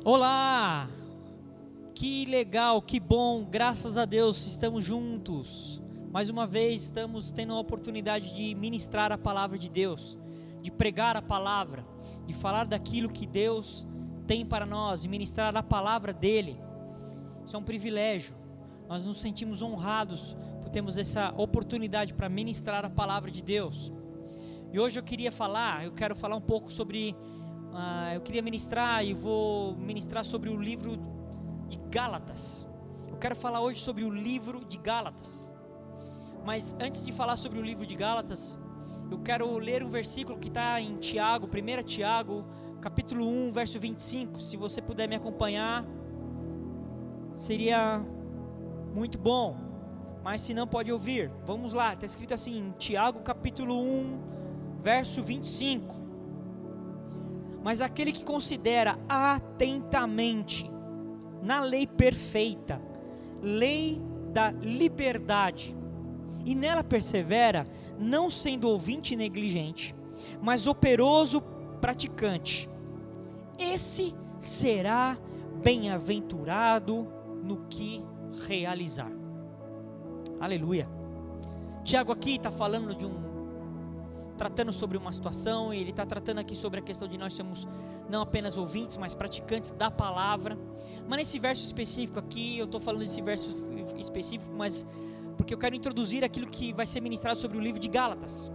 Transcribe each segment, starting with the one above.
Olá! Que legal, que bom, graças a Deus estamos juntos. Mais uma vez estamos tendo a oportunidade de ministrar a palavra de Deus, de pregar a palavra, de falar daquilo que Deus tem para nós, de ministrar a palavra dEle. Isso é um privilégio. Nós nos sentimos honrados por termos essa oportunidade para ministrar a palavra de Deus. E hoje eu quero falar um pouco sobre, eu queria ministrar e vou ministrar sobre o livro de Gálatas. Eu quero falar hoje sobre o livro de Gálatas. Mas antes de falar sobre o livro de Gálatas, eu quero ler um versículo que está em Tiago, 1 Tiago, capítulo 1, verso 25. Se você puder me acompanhar, seria muito bom. Mas se não, pode ouvir. Vamos lá, está escrito assim, em Tiago, capítulo 1, verso 25. Mas aquele que considera atentamente na lei perfeita, lei da liberdade, e nela persevera, não sendo ouvinte negligente, mas operoso praticante, esse será bem-aventurado no que realizar. Aleluia. Tiago aqui está falando tratando sobre uma situação, e ele está tratando aqui sobre a questão de nós sermos não apenas ouvintes, mas praticantes da palavra. Mas nesse verso específico aqui, eu estou falando desse verso específico, mas porque eu quero introduzir aquilo que vai ser ministrado sobre o livro de Gálatas.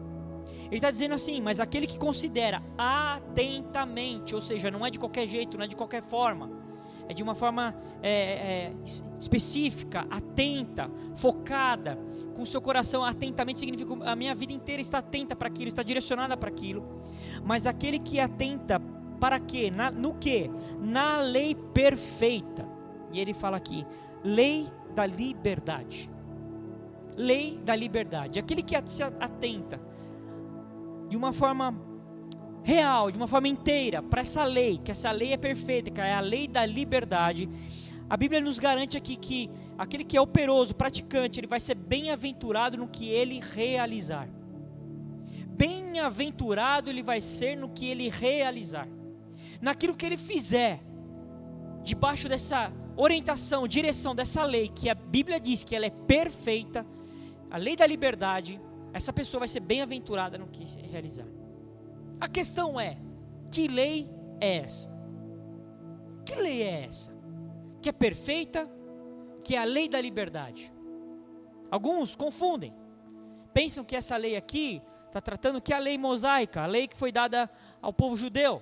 Ele está dizendo assim, mas aquele que considera atentamente, ou seja, não é de qualquer jeito, não é de qualquer forma, é de uma forma específica, atenta, focada, com o seu coração atentamente, significa a minha vida inteira está atenta para aquilo, está direcionada para aquilo. Mas aquele que atenta para quê? No quê? Na lei perfeita. E ele fala aqui, lei da liberdade. Lei da liberdade. Aquele que se atenta de uma forma real, de uma forma inteira para essa lei, que essa lei é perfeita, que é a lei da liberdade. A Bíblia nos garante aqui que aquele que é operoso, praticante, ele vai ser bem-aventurado no que ele realizar. Bem-aventurado ele vai ser no que ele realizar. Naquilo que ele fizer, debaixo dessa orientação, direção dessa lei, que a Bíblia diz que ela é perfeita, a lei da liberdade, essa pessoa vai ser bem-aventurada no que realizar. A questão é, que lei é essa? Que lei é essa? Que é perfeita, que é a lei da liberdade. Alguns confundem, pensam que essa lei aqui está tratando que é a lei mosaica, a lei que foi dada ao povo judeu.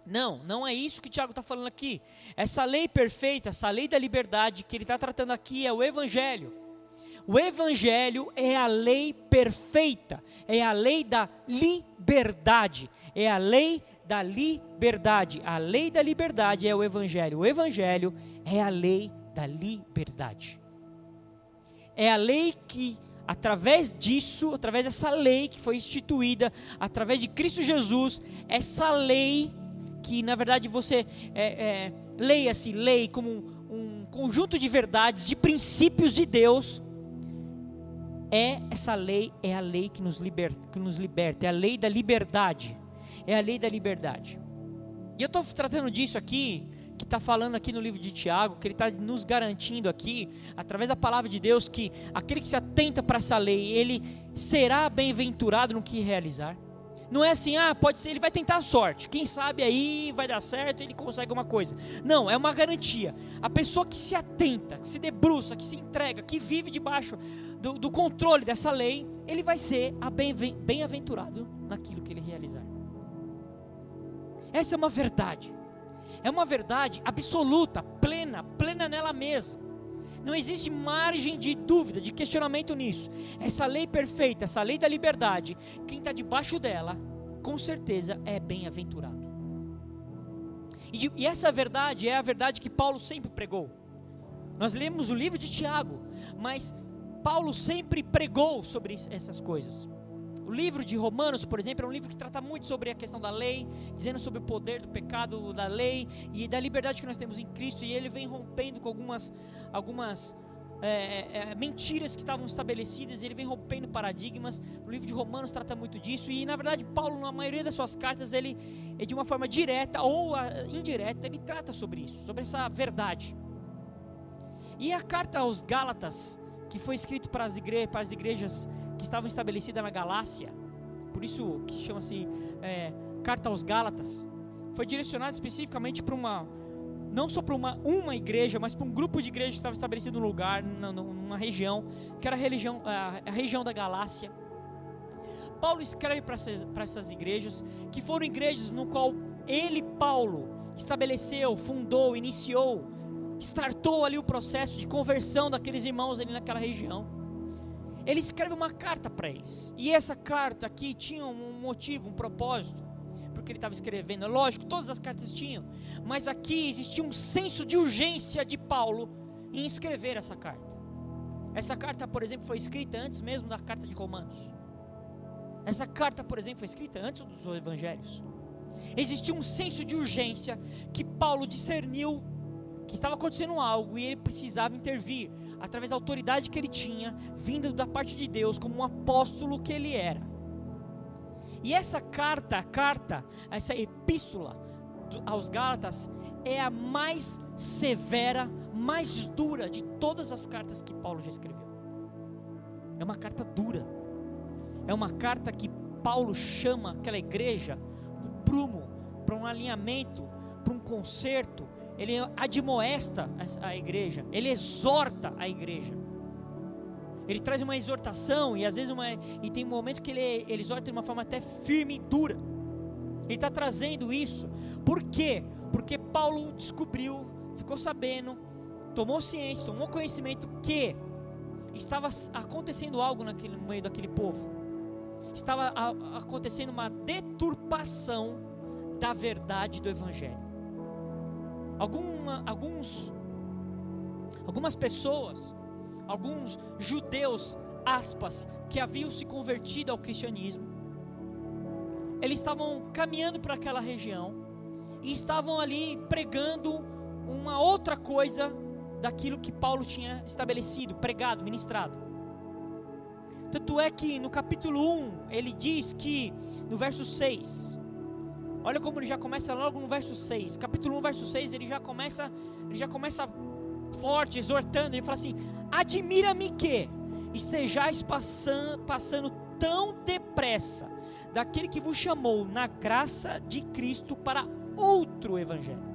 Não, não é isso que Tiago está falando aqui. Essa lei perfeita, essa lei da liberdade que ele está tratando aqui é o Evangelho. O Evangelho é a lei perfeita, é a lei da liberdade, é a lei da liberdade. A lei da liberdade é o Evangelho. O Evangelho é a lei da liberdade. É a lei que, através disso, através dessa lei que foi instituída, através de Cristo Jesus, essa lei que na verdade você leia-se, lei como um conjunto de verdades, de princípios de Deus. Essa lei é a lei que nos liberta, é a lei da liberdade, é a lei da liberdade. E eu estou tratando disso aqui, que está falando aqui no livro de Tiago, que ele está nos garantindo aqui, através da palavra de Deus, que aquele que se atenta para essa lei, ele será bem-aventurado no que realizar. Não é assim, pode ser, ele vai tentar a sorte, quem sabe aí vai dar certo, ele consegue uma coisa. Não, é uma garantia. A pessoa que se atenta, que se debruça, que se entrega, que vive debaixo do controle dessa lei, ele vai ser bem-aventurado naquilo que ele realizar. Essa é uma verdade absoluta, plena nela mesma. Não existe margem de dúvida, de questionamento nisso. Essa lei perfeita, essa lei da liberdade, quem está debaixo dela, com certeza é bem-aventurado. E essa verdade é a verdade que Paulo sempre pregou. Nós lemos o livro de Tiago, mas Paulo sempre pregou sobre essas coisas. O livro de Romanos, por exemplo, é um livro que trata muito sobre a questão da lei, dizendo sobre o poder do pecado da lei e da liberdade que nós temos em Cristo, e ele vem rompendo com algumas mentiras que estavam estabelecidas, ele vem rompendo paradigmas. O livro de Romanos trata muito disso, e na verdade Paulo, na maioria das suas cartas, ele de uma forma direta ou indireta, ele trata sobre isso, sobre essa verdade. E a carta aos Gálatas, que foi escrita para as igrejas que estavam estabelecidas na Galácia, por isso que chama-se carta aos Gálatas, foi direcionada especificamente para não só para uma igreja, mas para um grupo de igrejas que estava estabelecido num lugar, numa região, que era a região da Galácia. Paulo escreve para essas igrejas, que foram igrejas no qual Paulo, estabeleceu, fundou, iniciou, startou ali o processo de conversão daqueles irmãos ali naquela região. Ele escreve uma carta para eles, e essa carta aqui tinha um motivo, um propósito, porque ele estava escrevendo. Lógico, todas as cartas tinham, mas aqui existia um senso de urgência de Paulo em escrever essa carta. Essa carta, por exemplo, foi escrita antes mesmo da carta de Romanos. Essa carta, por exemplo, foi escrita antes dos evangelhos. Existia um senso de urgência que Paulo discerniu que estava acontecendo algo e ele precisava intervir através da autoridade que ele tinha, vindo da parte de Deus, como um apóstolo que ele era. E essa essa epístola aos Gálatas é a mais severa, mais dura de todas as cartas que Paulo já escreveu. É uma carta dura. É uma carta que Paulo chama aquela igreja para o prumo, para um alinhamento, para um conserto. Ele admoesta a igreja, ele exorta a igreja. Ele traz uma exortação e às vezes e tem momentos que ele exorta de uma forma até firme e dura. Ele está trazendo isso. Por quê? Porque Paulo descobriu, ficou sabendo, tomou ciência, tomou conhecimento que estava acontecendo algo no meio daquele povo. Estava acontecendo uma deturpação da verdade do evangelho. Algumas pessoas, alguns judeus, aspas, que haviam se convertido ao cristianismo, eles estavam caminhando para aquela região e estavam ali pregando uma outra coisa daquilo que Paulo tinha estabelecido, pregado, ministrado. Tanto é que no capítulo 1, ele diz que, no verso 6, olha como ele já começa logo no verso 6, capítulo 1, verso 6, ele já começa forte, exortando, ele fala assim: admira-me que estejais passando tão depressa daquele que vos chamou na graça de Cristo para outro evangelho.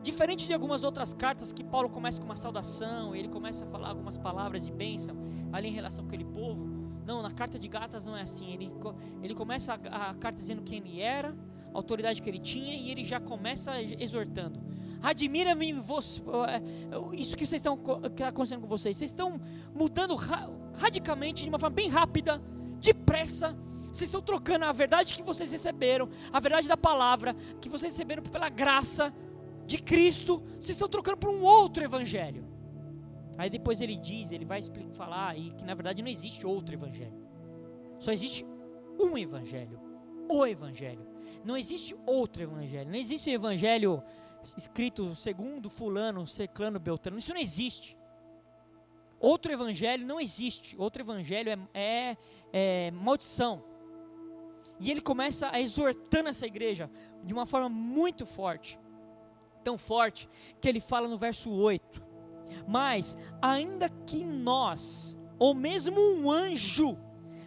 Diferente de algumas outras cartas que Paulo começa com uma saudação, ele começa a falar algumas palavras de bênção ali em relação com aquele povo. Não, na carta de Gálatas não é assim. Ele começa a carta dizendo quem ele era, a autoridade que ele tinha, e ele já começa exortando: admira-me isso que está acontecendo com vocês. Vocês estão mudando radicalmente, de uma forma bem rápida, depressa. Vocês estão trocando a verdade que vocês receberam, a verdade da palavra que vocês receberam pela graça de Cristo, vocês estão trocando por um outro evangelho. Aí depois ele vai falar e que na verdade não existe outro evangelho. Só existe um evangelho, o evangelho. Não existe outro evangelho. Não existe um evangelho escrito segundo fulano, ciclano, beltrano. Isso não existe. Outro evangelho não existe. Outro evangelho é maldição. E ele começa a exortando essa igreja de uma forma muito forte. Tão forte que ele fala no verso 8: mas ainda que nós, ou mesmo um anjo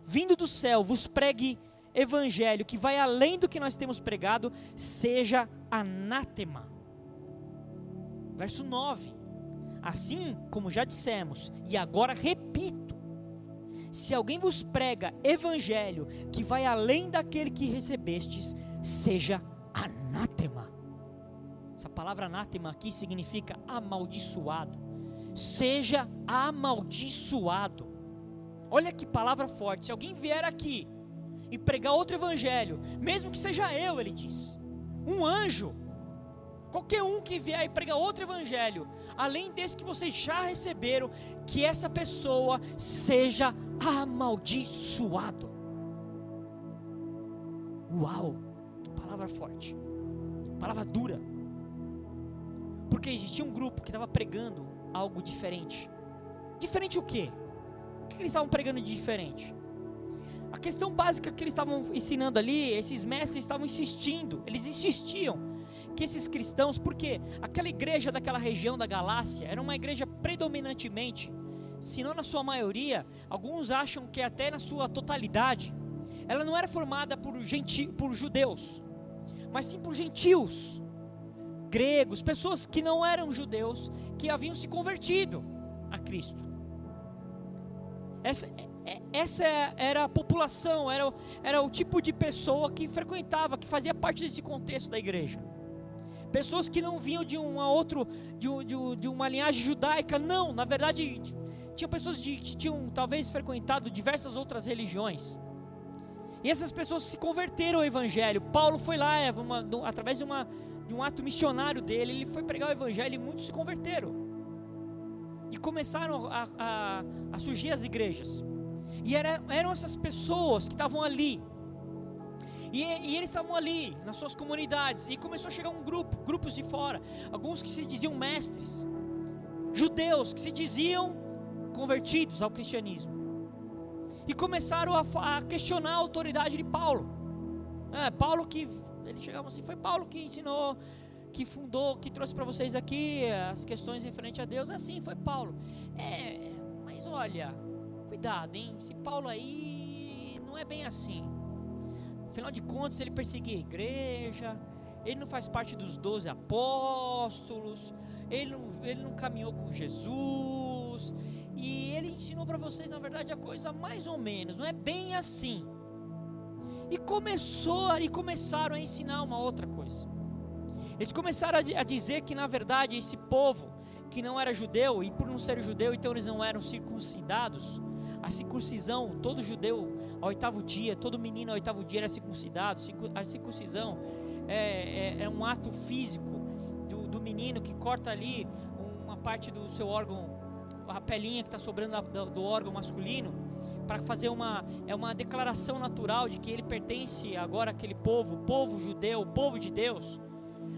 vindo do céu, vos pregue evangelho que vai além do que nós temos pregado, seja anátema. Verso 9: assim como já dissemos, e agora repito, se alguém vos prega evangelho que vai além daquele que recebestes, seja anátema. Essa palavra anátema aqui significa amaldiçoado. Seja amaldiçoado. Olha que palavra forte. Se alguém vier aqui e pregar outro evangelho, mesmo que seja eu, ele diz, um anjo, qualquer um que vier e pregar outro evangelho, além desse que vocês já receberam, que essa pessoa seja amaldiçoado. Uau, que palavra forte, palavra dura. Porque existia um grupo que estava pregando algo diferente. Diferente o quê? O que eles estavam pregando de diferente? A questão básica que eles estavam ensinando ali, esses mestres estavam insistindo, eles insistiam que esses cristãos, porque aquela igreja daquela região da Galácia era uma igreja predominantemente, se não na sua maioria, alguns acham que até na sua totalidade, ela não era formada por judeus, mas sim por gentios, gregos, pessoas que não eram judeus, que haviam se convertido a Cristo. Essa era a população, era o tipo de pessoa que frequentava, que fazia parte desse contexto da igreja. Pessoas que não vinham de uma linhagem judaica, não, na verdade, tinham pessoas que tinham talvez frequentado diversas outras religiões. E essas pessoas se converteram ao evangelho. Paulo foi lá, através de um ato missionário dele, ele foi pregar o evangelho e muitos se converteram. E começaram a surgir as igrejas. E eram essas pessoas que estavam ali. E eles estavam ali, nas suas comunidades. E começou a chegar grupos de fora. Alguns que se diziam mestres. Judeus que se diziam convertidos ao cristianismo. E começaram a questionar a autoridade de Paulo. Paulo que... Eles chegavam assim, foi Paulo que ensinou, que fundou, que trouxe para vocês aqui as questões referentes a Deus. Assim, foi Paulo. Mas olha, cuidado, hein? Esse Paulo aí não é bem assim. Afinal de contas, ele perseguia a igreja, ele não faz parte dos 12 apóstolos, ele não caminhou com Jesus, e ele ensinou para vocês, na verdade, a coisa mais ou menos, não é bem assim. E começaram a ensinar uma outra coisa. Eles começaram a dizer que, na verdade, esse povo que não era judeu, e por não ser judeu, então eles não eram circuncidados. A circuncisão, todo judeu ao 8º dia, todo menino ao 8º dia era circuncidado. A circuncisão é um ato físico do menino que corta ali uma parte do seu órgão, a pelinha que está sobrando do órgão masculino, para fazer uma declaração natural de que ele pertence agora àquele povo judeu, o povo de Deus.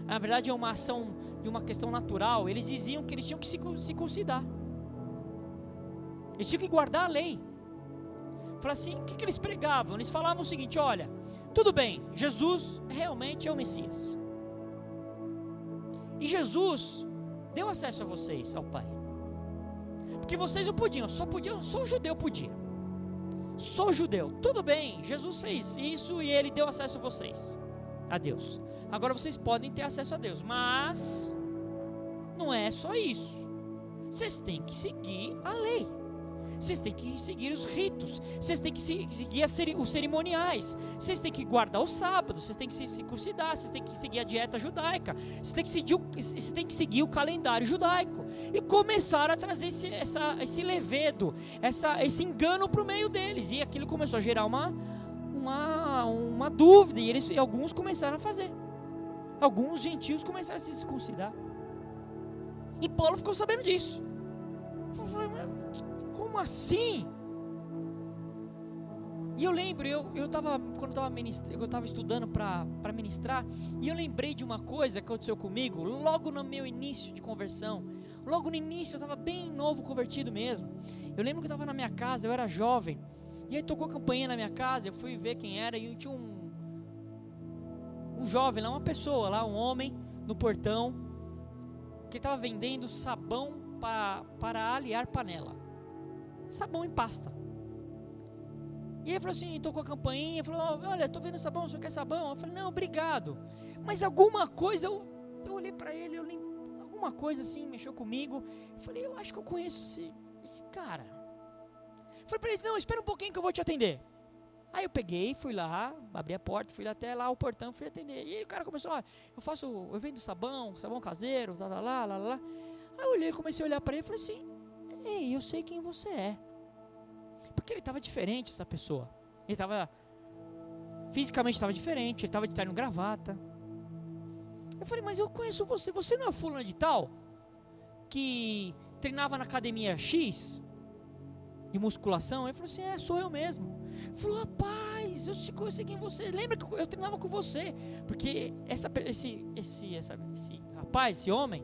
Na verdade é uma ação de uma questão natural. Eles diziam que eles tinham que se circuncidar, eles tinham que guardar a lei. Fala assim, o que eles pregavam? Eles falavam o seguinte: olha, tudo bem, Jesus realmente é o Messias, e Jesus deu acesso a vocês ao Pai, porque vocês não podiam, só o judeu podia. Sou judeu, tudo bem, Jesus fez isso e ele deu acesso a vocês, a Deus. Agora vocês podem ter acesso a Deus, mas não é só isso. Vocês têm que seguir a lei, vocês têm que seguir os ritos, vocês têm que seguir os cerimoniais, vocês têm que guardar o sábado, vocês têm que se circuncidar, vocês têm que seguir a dieta judaica, vocês têm que seguir o calendário judaico. E começaram a trazer esse levedo, esse engano para o meio deles, e aquilo começou a gerar uma dúvida, e alguns começaram a fazer. Alguns gentios começaram a se circuncidar, e Paulo ficou sabendo disso. Falou, como assim? E eu lembro, quando eu estava estudando para ministrar, e eu lembrei de uma coisa que aconteceu comigo, logo no meu início de conversão. Logo no início, eu estava bem novo, convertido mesmo. Eu lembro que eu estava na minha casa, eu era jovem, e aí tocou a campainha na minha casa, eu fui ver quem era, e tinha um jovem lá, uma pessoa lá, um homem, no portão, que estava vendendo sabão para aliar panela. Sabão em pasta. E ele falou assim, tocou a campainha, falou, olha, estou vendo sabão, o senhor quer sabão? Eu falei, não, obrigado. Mas alguma coisa, eu olhei para ele, alguma coisa assim, mexeu comigo. Eu falei, eu acho que eu conheço esse cara. Eu falei para ele, não, espera um pouquinho que eu vou te atender. Aí eu peguei, fui lá, abri a porta, fui até lá o portão, fui atender. E aí o cara começou, eu vendo sabão caseiro, lá. Aí eu olhei, comecei a olhar para ele e falei assim, ei, eu sei quem você é. Porque ele estava diferente, essa pessoa. Fisicamente estava diferente, ele estava de terno e gravata. Eu falei, mas eu conheço você não é fulano de tal? Que treinava na academia X, de musculação? Ele falou assim, sou eu mesmo. Ele falou, rapaz, eu sei quem você é. Lembra que eu treinava com você? Porque esse rapaz, esse homem,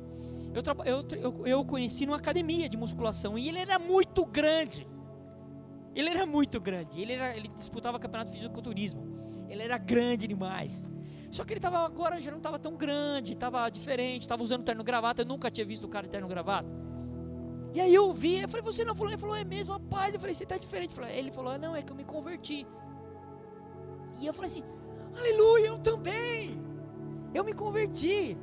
eu conheci numa academia de musculação, e ele era muito grande. Ele era muito grande, ele disputava campeonato de fisiculturismo, ele era grande demais. Só que ele agora já não estava tão grande, estava diferente, estava usando terno e gravata. Eu nunca tinha visto o cara de terno e gravata. E aí eu vi, eu falei, você não falou? Ele falou, é mesmo, rapaz. Eu falei, você está diferente. Ele falou, não, é que eu me converti. E eu falei assim, aleluia, eu também. Eu me converti.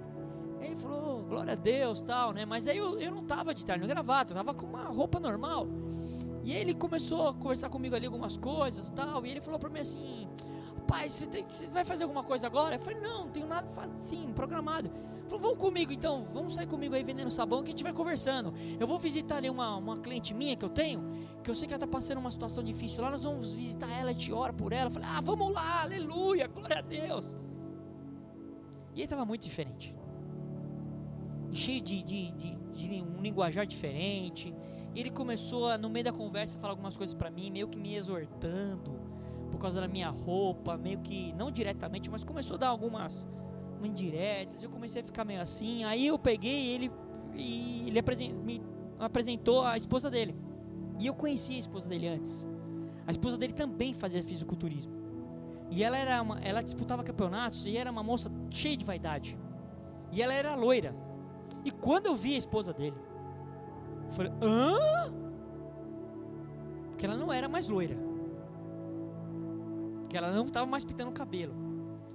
Aí ele falou, glória a Deus, tal, né? Mas aí eu não estava de terno e gravata, eu estava com uma roupa normal. E aí ele começou a conversar comigo ali algumas coisas, tal. E ele falou para mim assim, pai, você vai fazer alguma coisa agora? Eu falei, não tenho nada assim, programado. Ele falou, vamos comigo então, vamos sair comigo aí vendendo sabão que a gente vai conversando. Eu vou visitar ali uma cliente minha que eu tenho, que eu sei que ela está passando uma situação difícil lá, nós vamos visitar ela, a gente ora por ela. Eu falei, vamos lá, aleluia, glória a Deus. E ele estava muito diferente, cheio de um linguajar diferente. E ele começou, no meio da conversa, a falar algumas coisas para mim, meio que me exortando, por causa da minha roupa, meio que, não diretamente, mas começou a dar algumas indiretas. Eu comecei a ficar meio assim. Aí eu peguei ele e ele me apresentou a esposa dele. E eu conhecia a esposa dele antes. A esposa dele também fazia fisiculturismo. E ela disputava campeonatos e era uma moça cheia de vaidade. E ela era loira. E quando eu vi a esposa dele, eu falei, porque ela não era mais loira. Porque ela não estava mais pintando o cabelo.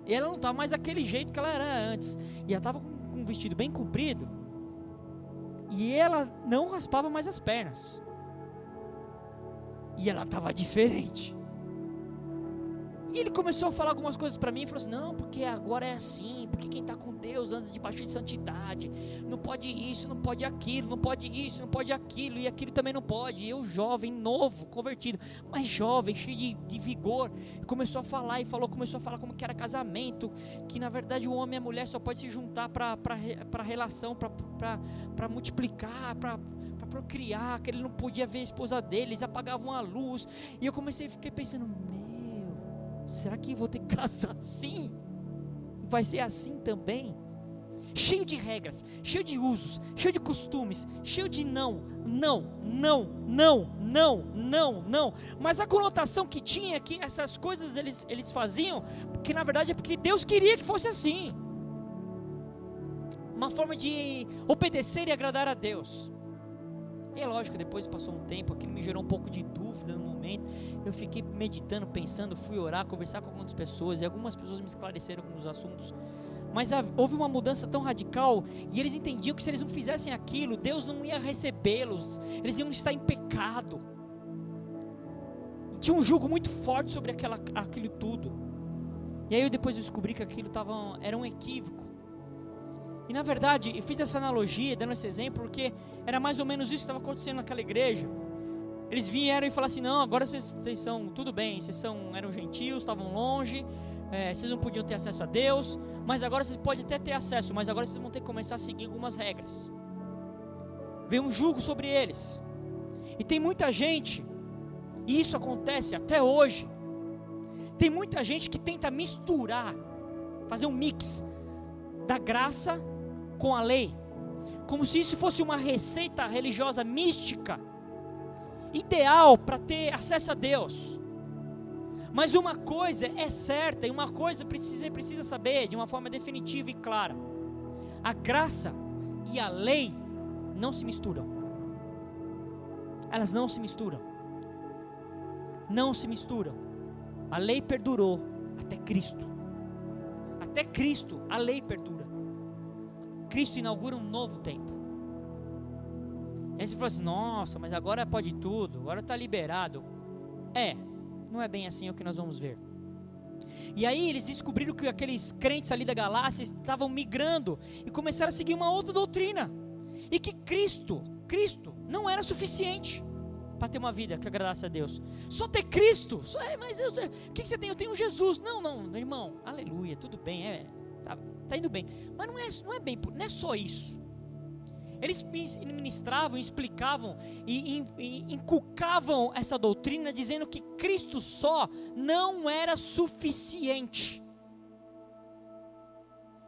E ela não estava mais daquele jeito que ela era antes. E ela estava com um vestido bem comprido. E ela não raspava mais as pernas. E ela estava diferente. E ele começou a falar algumas coisas para mim e falou assim, não, porque agora é assim, porque quem está com Deus anda debaixo de santidade, não pode isso, não pode aquilo, não pode isso, não pode aquilo, e aquilo também não pode. E eu jovem, novo, convertido, mas jovem, cheio de vigor, começou a falar começou a falar como que era casamento, que na verdade o homem e a mulher só podem se juntar para relação, para multiplicar, para procriar, que ele não podia ver a esposa dele, eles apagavam a luz. E eu fiquei pensando, será que vou ter que casar assim? Vai ser assim também? Cheio de regras, cheio de usos, cheio de costumes, cheio de não. Mas a conotação que tinha é que essas coisas eles faziam, porque na verdade é porque Deus queria que fosse assim. Uma forma de obedecer e agradar a Deus. E é lógico, depois passou um tempo, aquilo me gerou um pouco de dúvida no momento. Eu fiquei meditando, pensando, fui orar, conversar com algumas pessoas, e algumas pessoas me esclareceram alguns assuntos. Mas houve uma mudança tão radical, e eles entendiam que se eles não fizessem aquilo, Deus não ia recebê-los, eles iam estar em pecado. Tinha um jugo muito forte sobre aquilo tudo. E aí eu depois descobri que aquilo era um equívoco. E na verdade, eu fiz essa analogia, dando esse exemplo, porque era mais ou menos isso que estava acontecendo naquela igreja. Eles vieram e falaram assim, não, agora vocês são, tudo bem, eram gentios, estavam longe, vocês não podiam ter acesso a Deus, mas agora vocês podem até ter acesso, mas agora vocês vão ter que começar a seguir algumas regras. Veio um jugo sobre eles. E tem muita gente, e isso acontece até hoje, tem muita gente que tenta misturar, fazer um mix da graça com a lei, como se isso fosse uma receita religiosa mística, ideal para ter acesso a Deus. Mas uma coisa é certa, e uma coisa precisa saber de uma forma definitiva e clara: a graça e a lei não se misturam. Elas não se misturam. Não se misturam. A lei perdurou até Cristo. Até Cristo a lei perdura. Cristo inaugura um novo tempo. Aí você fala assim, nossa, mas agora pode tudo, agora está liberado. Não é bem assim o que nós vamos ver. E aí eles descobriram que aqueles crentes ali da Galácia estavam migrando e começaram a seguir uma outra doutrina. E que Cristo não era suficiente para ter uma vida que agradasse a Deus. Só ter Cristo, mas o que você tem? Eu tenho Jesus. Não, irmão, aleluia, tudo bem, tá indo bem. Mas não é só isso. Eles ministravam, explicavam e inculcavam essa doutrina, dizendo que Cristo só não era suficiente,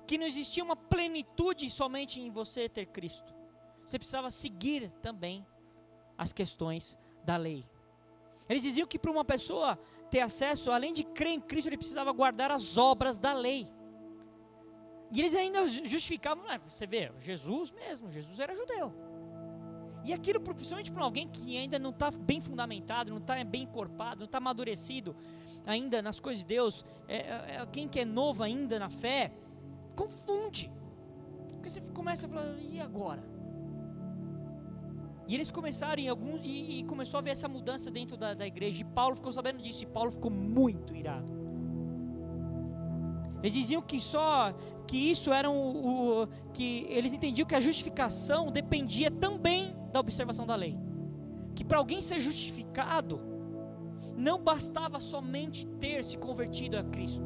que não existia uma plenitude somente em você ter Cristo. Você precisava seguir também as questões da lei. Eles diziam que para uma pessoa ter acesso, além de crer em Cristo, ele precisava guardar as obras da lei. E eles ainda justificavam, você vê, Jesus era judeu. E aquilo, principalmente para alguém que ainda não está bem fundamentado, não está bem encorpado, não está amadurecido ainda nas coisas de Deus, alguém que é novo ainda na fé, confunde. Porque você começa a falar, e agora? E eles começaram e começou a ver essa mudança dentro da igreja, e Paulo ficou sabendo disso, e Paulo ficou muito irado. Eles diziam que isso era que eles entendiam que a justificação dependia também da observação da lei. Que para alguém ser justificado, não bastava somente ter se convertido a Cristo.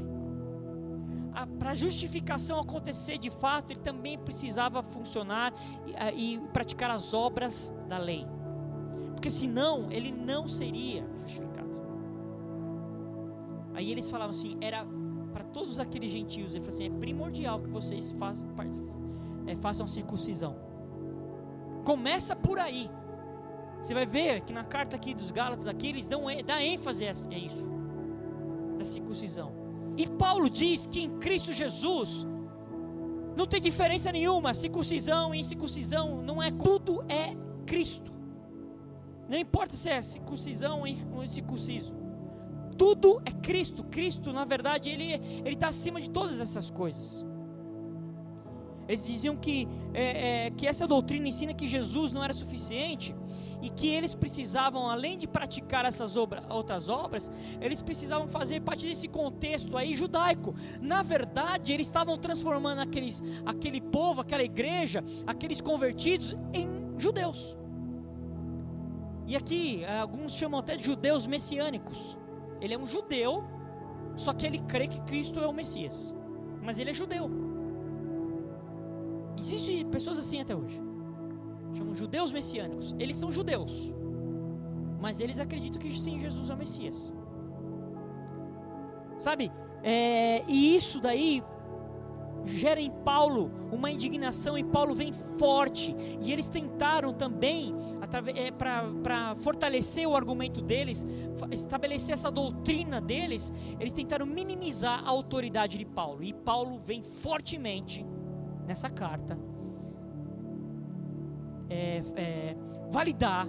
Para a justificação acontecer de fato, ele também precisava funcionar e praticar as obras da lei. Porque senão, ele não seria justificado. Aí eles falavam assim, era para todos aqueles gentios, ele falou assim, é primordial que vocês façam circuncisão. Começa por aí. Você vai ver que na carta aqui dos Gálatas, aqui, eles dão ênfase a isso, da circuncisão. E Paulo diz que em Cristo Jesus não tem diferença nenhuma, circuncisão e incircuncisão, não é, tudo é Cristo. Não importa se é circuncisão ou incircunciso, tudo é Cristo. Cristo, na verdade, ele está acima de todas essas coisas. Eles diziam que essa doutrina ensina que Jesus não era suficiente e que eles precisavam, além de praticar essas outras obras, eles precisavam fazer parte desse contexto aí judaico. Na verdade, eles estavam transformando aquele povo, aquela igreja, aqueles convertidos em judeus. E aqui, alguns chamam até de judeus messiânicos. Ele é um judeu, só que ele crê que Cristo é o Messias, mas ele é judeu. Existem pessoas assim até hoje, chamam judeus messiânicos. Eles são judeus, mas eles acreditam que sim, Jesus é o Messias. Sabe, e isso daí gera em Paulo uma indignação, e Paulo vem forte, e eles tentaram também, para fortalecer o argumento deles, estabelecer essa doutrina deles, eles tentaram minimizar a autoridade de Paulo, e Paulo vem fortemente nessa carta validar,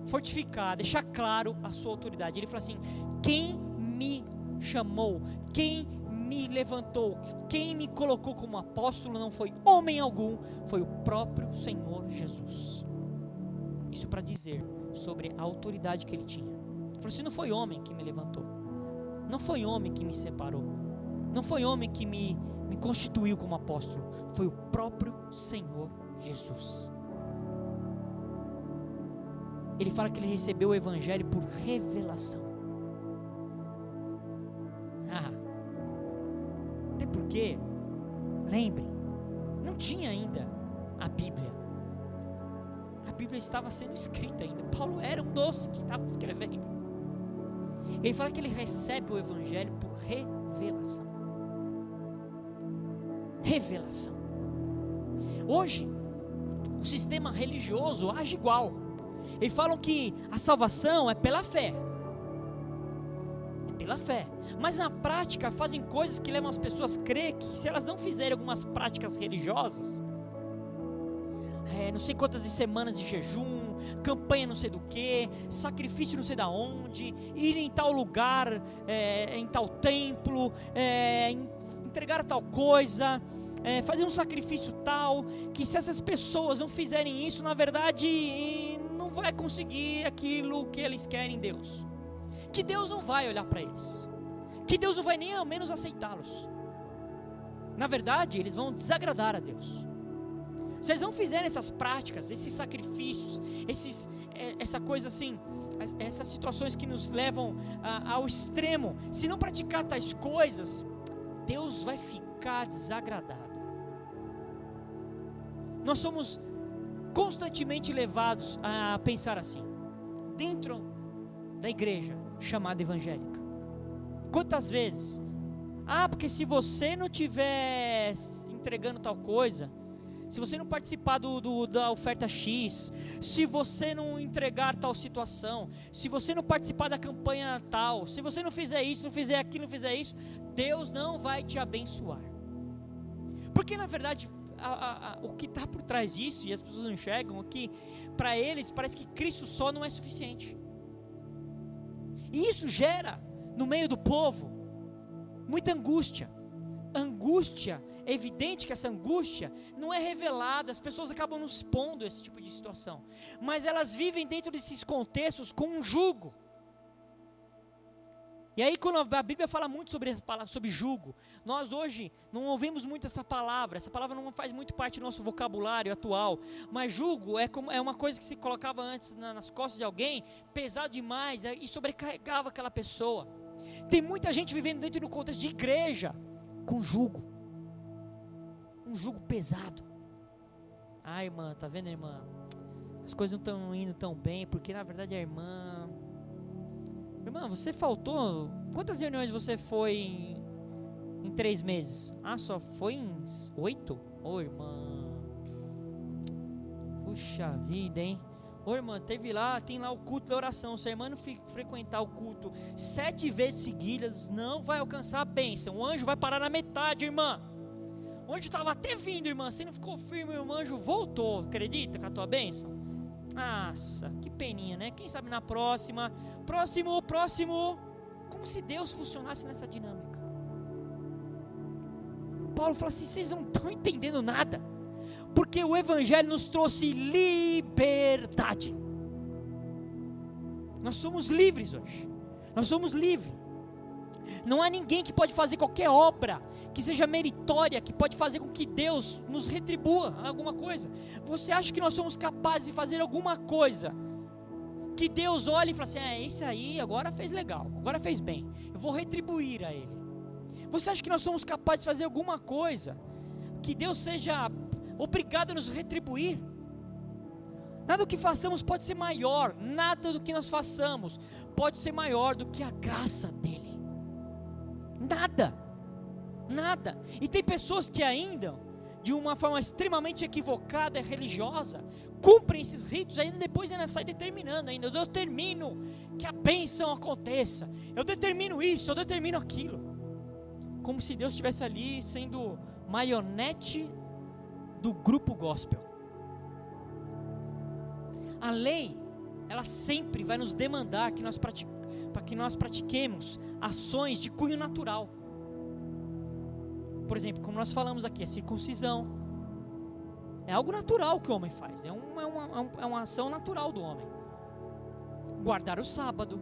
fortificar, deixar claro a sua autoridade. Ele fala assim, quem me chamou, quem me levantou, quem me colocou como apóstolo não foi homem algum, foi o próprio Senhor Jesus. Isso para dizer sobre a autoridade que ele tinha. Ele falou assim, não foi homem que me levantou, não foi homem que me separou, não foi homem que me constituiu como apóstolo, foi o próprio Senhor Jesus. Ele fala que ele recebeu o evangelho por revelação. Até porque, lembrem, não tinha ainda a Bíblia. A Bíblia estava sendo escrita ainda. Paulo era um dos que estava escrevendo. Ele fala que ele recebe o evangelho por revelação. Revelação. Hoje, o sistema religioso age igual. Eles falam que a salvação é pela fé. É pela fé. Mas na prática fazem coisas que levam as pessoas a crer que se elas não fizerem algumas práticas religiosas, não sei quantas semanas de jejum, campanha não sei do que, sacrifício não sei da onde, ir em tal lugar, em tal templo, entregar tal coisa, fazer um sacrifício tal, que se essas pessoas não fizerem isso, na verdade não vai conseguir aquilo que eles querem em Deus, que Deus não vai olhar para eles, que Deus não vai nem ao menos aceitá-los. Na verdade eles vão desagradar a Deus. Se eles não fizerem essas práticas, esses sacrifícios, essa coisa assim, essas situações que nos levam ao extremo, se não praticar tais coisas, Deus vai ficar desagradado. Nós somos constantemente levados a pensar assim, dentro da igreja chamada evangélica. Quantas vezes? Porque se você não estiver entregando tal coisa, se você não participar da oferta X, se você não entregar tal situação, se você não participar da campanha tal, se você não fizer isso, não fizer aquilo, não fizer isso, Deus não vai te abençoar. Porque na verdade, o que está por trás disso, e as pessoas não enxergam, é que para eles parece que Cristo só não é suficiente. E isso gera no meio do povo muita angústia. Angústia, é evidente que essa angústia não é revelada, as pessoas acabam não expondo esse tipo de situação, mas elas vivem dentro desses contextos com um jugo. E aí quando a Bíblia fala muito sobre jugo, nós hoje não ouvimos muito essa palavra não faz muito parte do nosso vocabulário atual, mas jugo é uma coisa que se colocava antes nas costas de alguém, pesado demais, e sobrecarregava aquela pessoa. Tem muita gente vivendo dentro do contexto de igreja, com jugo, um jugo pesado. Ah, irmã, tá vendo, irmã? As coisas não estão indo tão bem, porque na verdade a irmã, você faltou, quantas reuniões você foi em 3 meses? Ah, só foi em 8? Ô, irmã, puxa vida, hein? Ô, irmã, tem lá o culto da oração, se a irmã não frequentar o culto 7 vezes seguidas, não vai alcançar a bênção, o anjo vai parar na metade, irmã. O anjo estava até vindo, irmã, você não ficou firme, o anjo voltou, acredita, com a tua bênção? Nossa, que peninha, né? Quem sabe na próximo, como se Deus funcionasse nessa dinâmica. Paulo fala assim, vocês não estão entendendo nada, porque o Evangelho nos trouxe liberdade. Nós somos livres hoje. Nós somos livres. Não há ninguém que pode fazer qualquer obra que seja meritória, que pode fazer com que Deus nos retribua alguma coisa. Você acha que nós somos capazes de fazer alguma coisa que Deus olhe e fala assim, esse aí agora fez legal, agora fez bem, eu vou retribuir a ele. Você acha que nós somos capazes de fazer alguma coisa que Deus seja obrigado a nos retribuir? Nada do que façamos pode ser maior, nada do que nós façamos pode ser maior do que a graça dele. Nada. E tem pessoas que ainda, de uma forma extremamente equivocada e religiosa, cumprem esses ritos, ainda depois ainda sai determinando, eu determino que a bênção aconteça, eu determino isso, eu determino aquilo, como se Deus estivesse ali sendo marionete do grupo gospel. A lei, ela sempre vai nos demandar que nós pratiquemos ações de cunho natural. Por exemplo, como nós falamos aqui, a circuncisão é algo natural que o homem faz, é uma ação natural do homem. Guardar o sábado,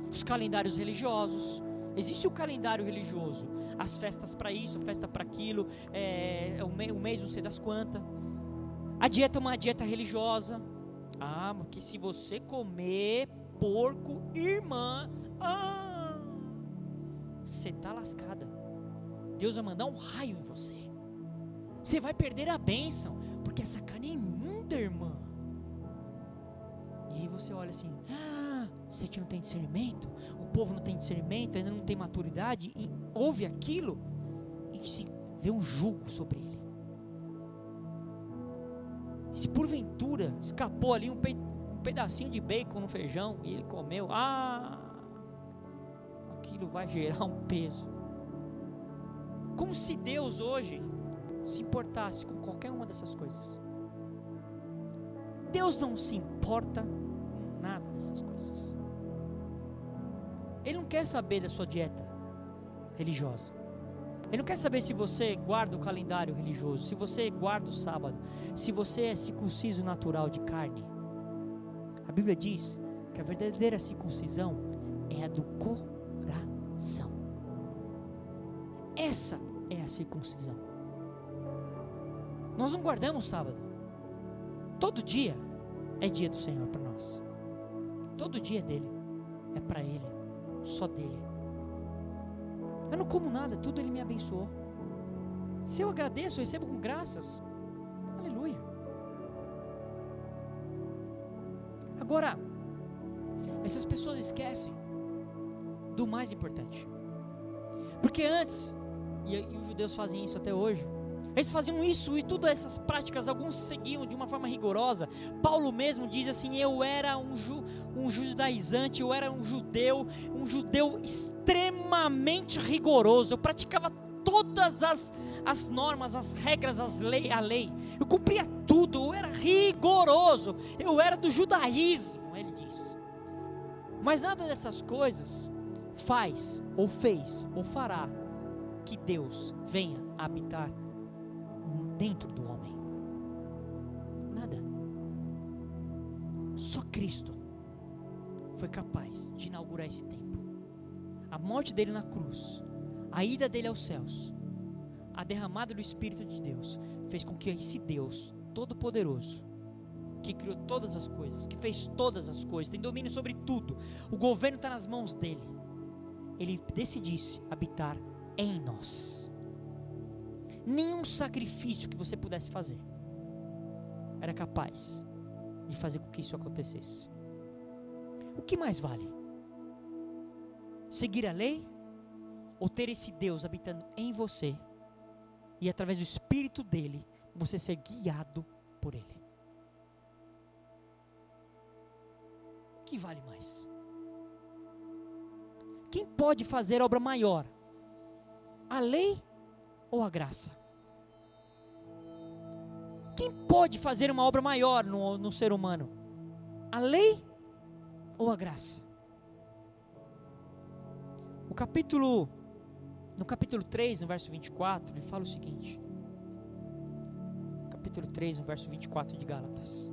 os calendários religiosos, existe o calendário religioso, as festas para isso, a festa para aquilo, o mês não sei das quantas. A dieta é uma dieta religiosa. Porque se você comer porco, irmã, você está lascada. Deus vai mandar um raio em você. Você vai perder a bênção, porque essa carne é imunda, irmã. E aí você olha assim, você não tem discernimento, o povo não tem discernimento, ainda não tem maturidade, e ouve aquilo, e se vê um jugo sobre ele. Se porventura escapou ali um pedacinho de bacon no feijão, e ele comeu, aquilo vai gerar um peso. Como se Deus hoje se importasse com qualquer uma dessas coisas. Deus não se importa com nada dessas coisas. Ele não quer saber da sua dieta religiosa. Ele não quer saber se você guarda o calendário religioso, se você guarda o sábado, se você é circunciso natural de carne. A Bíblia diz que a verdadeira circuncisão é a do coração. Essa é a circuncisão. Nós não guardamos sábado. Todo dia é dia do Senhor para nós. Todo dia é dele. É para ele. Só dele. Eu não como nada, tudo ele me abençoou. Se eu agradeço, eu recebo com graças. Aleluia. Agora, essas pessoas esquecem do mais importante. Porque antes, e os judeus fazem isso até hoje, Eles faziam isso e todas essas práticas, alguns seguiam de uma forma rigorosa. Paulo mesmo diz assim: eu era um judaizante, eu era um judeu extremamente rigoroso. Eu praticava todas as normas, as regras, a lei. Eu cumpria tudo, eu era rigoroso. Eu era do judaísmo, ele diz. Mas nada dessas coisas faz, ou fez, ou fará que Deus venha a habitar dentro do homem. Nada. Só Cristo foi capaz de inaugurar esse tempo. A morte dele na cruz, a ida dele aos céus, a derramada do Espírito de Deus, fez com que esse Deus todo-poderoso, que criou todas as coisas, que fez todas as coisas, tem domínio sobre tudo, o governo está nas mãos dele, ele decidisse habitar em nós. Nenhum sacrifício que você pudesse fazer era capaz de fazer com que isso acontecesse. O que mais vale? Seguir a lei ou ter esse Deus habitando em você e através do Espírito dele você ser guiado por ele? O que vale mais? Quem pode fazer obra maior? A lei ou a graça? Quem pode fazer uma obra maior no ser humano? A lei ou a graça? No capítulo 3, no verso 24, ele fala o seguinte. Capítulo 3, no verso 24 de Gálatas.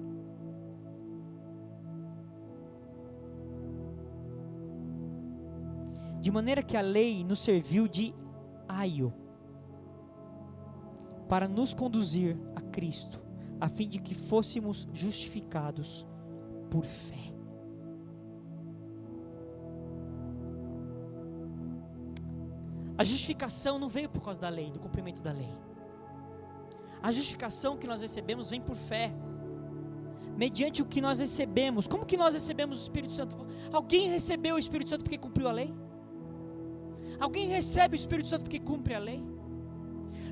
De maneira que a lei nos serviu de aio para nos conduzir a Cristo, a fim de que fôssemos justificados por fé. A justificação não veio por causa da lei, do cumprimento da lei. A justificação que nós recebemos vem por fé, mediante o que nós recebemos. Como que nós recebemos o Espírito Santo? Alguém recebeu o Espírito Santo porque cumpriu a lei? Alguém recebe o Espírito Santo porque cumpre a lei?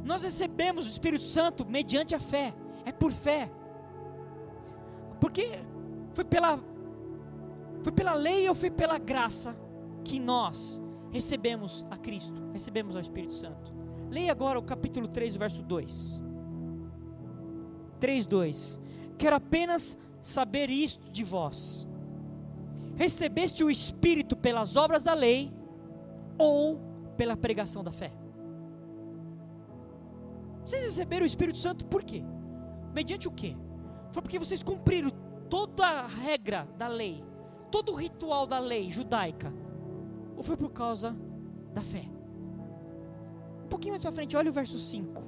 Nós recebemos o Espírito Santo mediante a fé, é por fé, porque foi pela lei ou foi pela graça que nós recebemos a Cristo, recebemos ao Espírito Santo. Leia agora o capítulo 3, o verso 2. 3:2. Quero apenas saber isto de vós: recebeste o Espírito pelas obras da lei ou pela pregação da fé? Vocês receberam o Espírito Santo por quê? Mediante o quê? Foi porque vocês cumpriram toda a regra da lei, todo o ritual da lei judaica, ou foi por causa da fé? Um pouquinho mais para frente, olha o verso 5.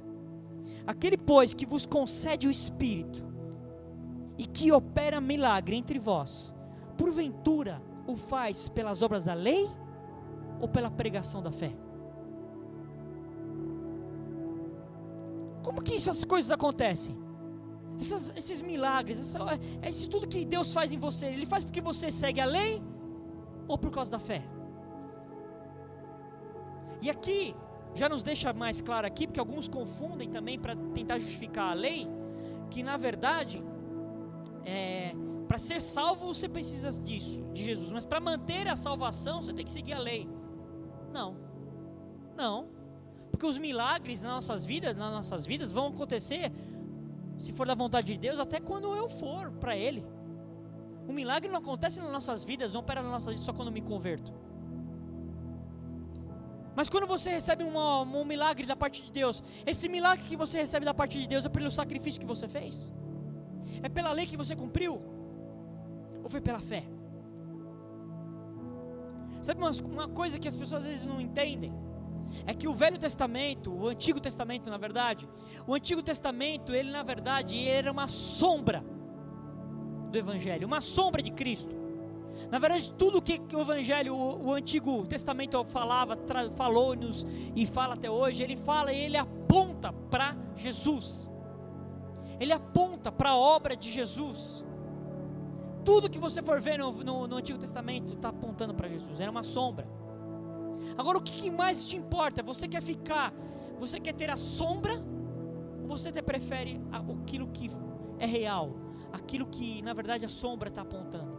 Aquele, pois, que vos concede o Espírito e que opera milagre entre vós, porventura o faz pelas obras da lei ou pela pregação da fé? Como que essas coisas acontecem? Esses milagres, esse tudo que Deus faz em você, Ele faz porque você segue a lei ou por causa da fé? E aqui, já nos deixa mais claro aqui, porque alguns confundem também para tentar justificar a lei, que na verdade, para ser salvo você precisa disso, de Jesus, mas para manter a salvação você tem que seguir a lei. Não, porque os milagres nas nossas vidas vão acontecer, se for da vontade de Deus, até quando eu for para Ele. O milagre não acontece nas nossas vidas, não opera nas nossas vidas só quando eu me converto. Mas quando você recebe um milagre da parte de Deus, esse milagre que você recebe da parte de Deus é pelo sacrifício que você fez? É pela lei que você cumpriu? Ou foi pela fé? Sabe uma coisa que as pessoas às vezes não entendem? É que o Velho Testamento, o Antigo Testamento na verdade, o Antigo Testamento, ele na verdade era uma sombra do Evangelho, uma sombra de Cristo. Na verdade, tudo que o Evangelho, o Antigo Testamento falou-nos e fala até hoje, ele aponta para Jesus. Ele aponta para a obra de Jesus. Tudo que você for ver no Antigo Testamento está apontando para Jesus, era uma sombra. Agora o que mais te importa? Você quer ter a sombra você até prefere aquilo que é real, aquilo que na verdade a sombra está apontando?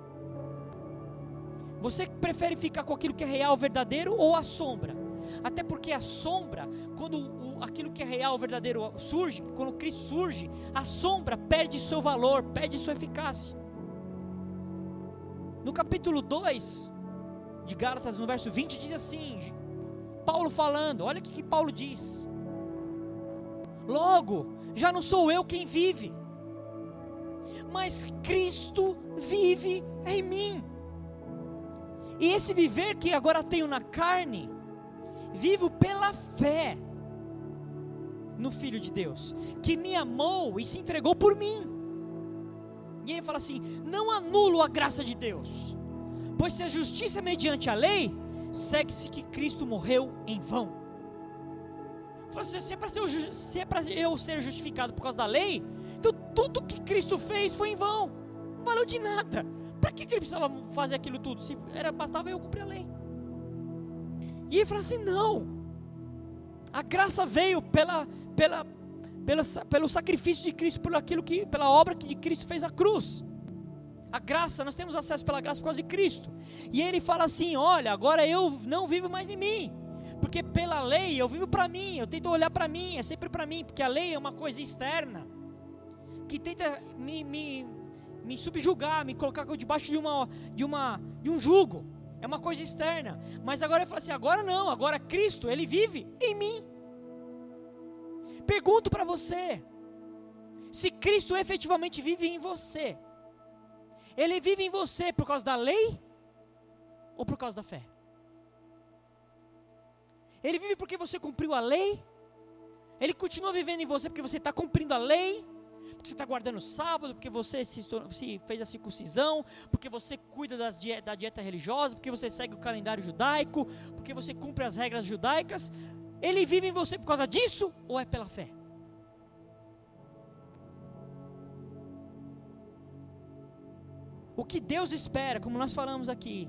Você prefere ficar com aquilo que é real, verdadeiro, ou a sombra? Até porque a sombra, quando aquilo que é real, verdadeiro surge, quando Cristo surge, a sombra perde seu valor, perde sua eficácia. No capítulo 2 de Gálatas, no verso 20, diz assim, Paulo falando, olha o que Paulo diz: logo, já não sou eu quem vive, mas Cristo vive em mim. E esse viver que agora tenho na carne, vivo pela fé no Filho de Deus, que me amou e se entregou por mim. E ele fala assim: não anulo a graça de Deus, pois se a justiça é mediante a lei, segue-se que Cristo morreu em vão. Fala assim, se é para eu ser justificado por causa da lei, então tudo que Cristo fez foi em vão, não valeu de nada. Para que ele precisava fazer aquilo tudo? Se bastava eu cumprir a lei. E ele fala assim: não, a graça veio pelo sacrifício de Cristo, pela obra que Cristo fez na cruz. A graça, nós temos acesso pela graça por causa de Cristo. E ele fala assim: olha, agora eu não vivo mais em mim, porque pela lei eu vivo para mim, eu tento olhar para mim, é sempre para mim, porque a lei é uma coisa externa, que tenta me subjugar, me colocar debaixo de um jugo, é uma coisa externa. Mas agora ele fala assim: agora não, agora Cristo, Ele vive em mim. Pergunto para você, se Cristo efetivamente vive em você, Ele vive em você por causa da lei ou por causa da fé? Ele vive porque você cumpriu a lei? Ele continua vivendo em você porque você está cumprindo a lei? Porque você está guardando o sábado, porque você se fez a circuncisão, porque você cuida da dieta religiosa, porque você segue o calendário judaico, porque você cumpre as regras judaicas? Ele vive em você por causa disso ou é pela fé? O que Deus espera, como nós falamos aqui,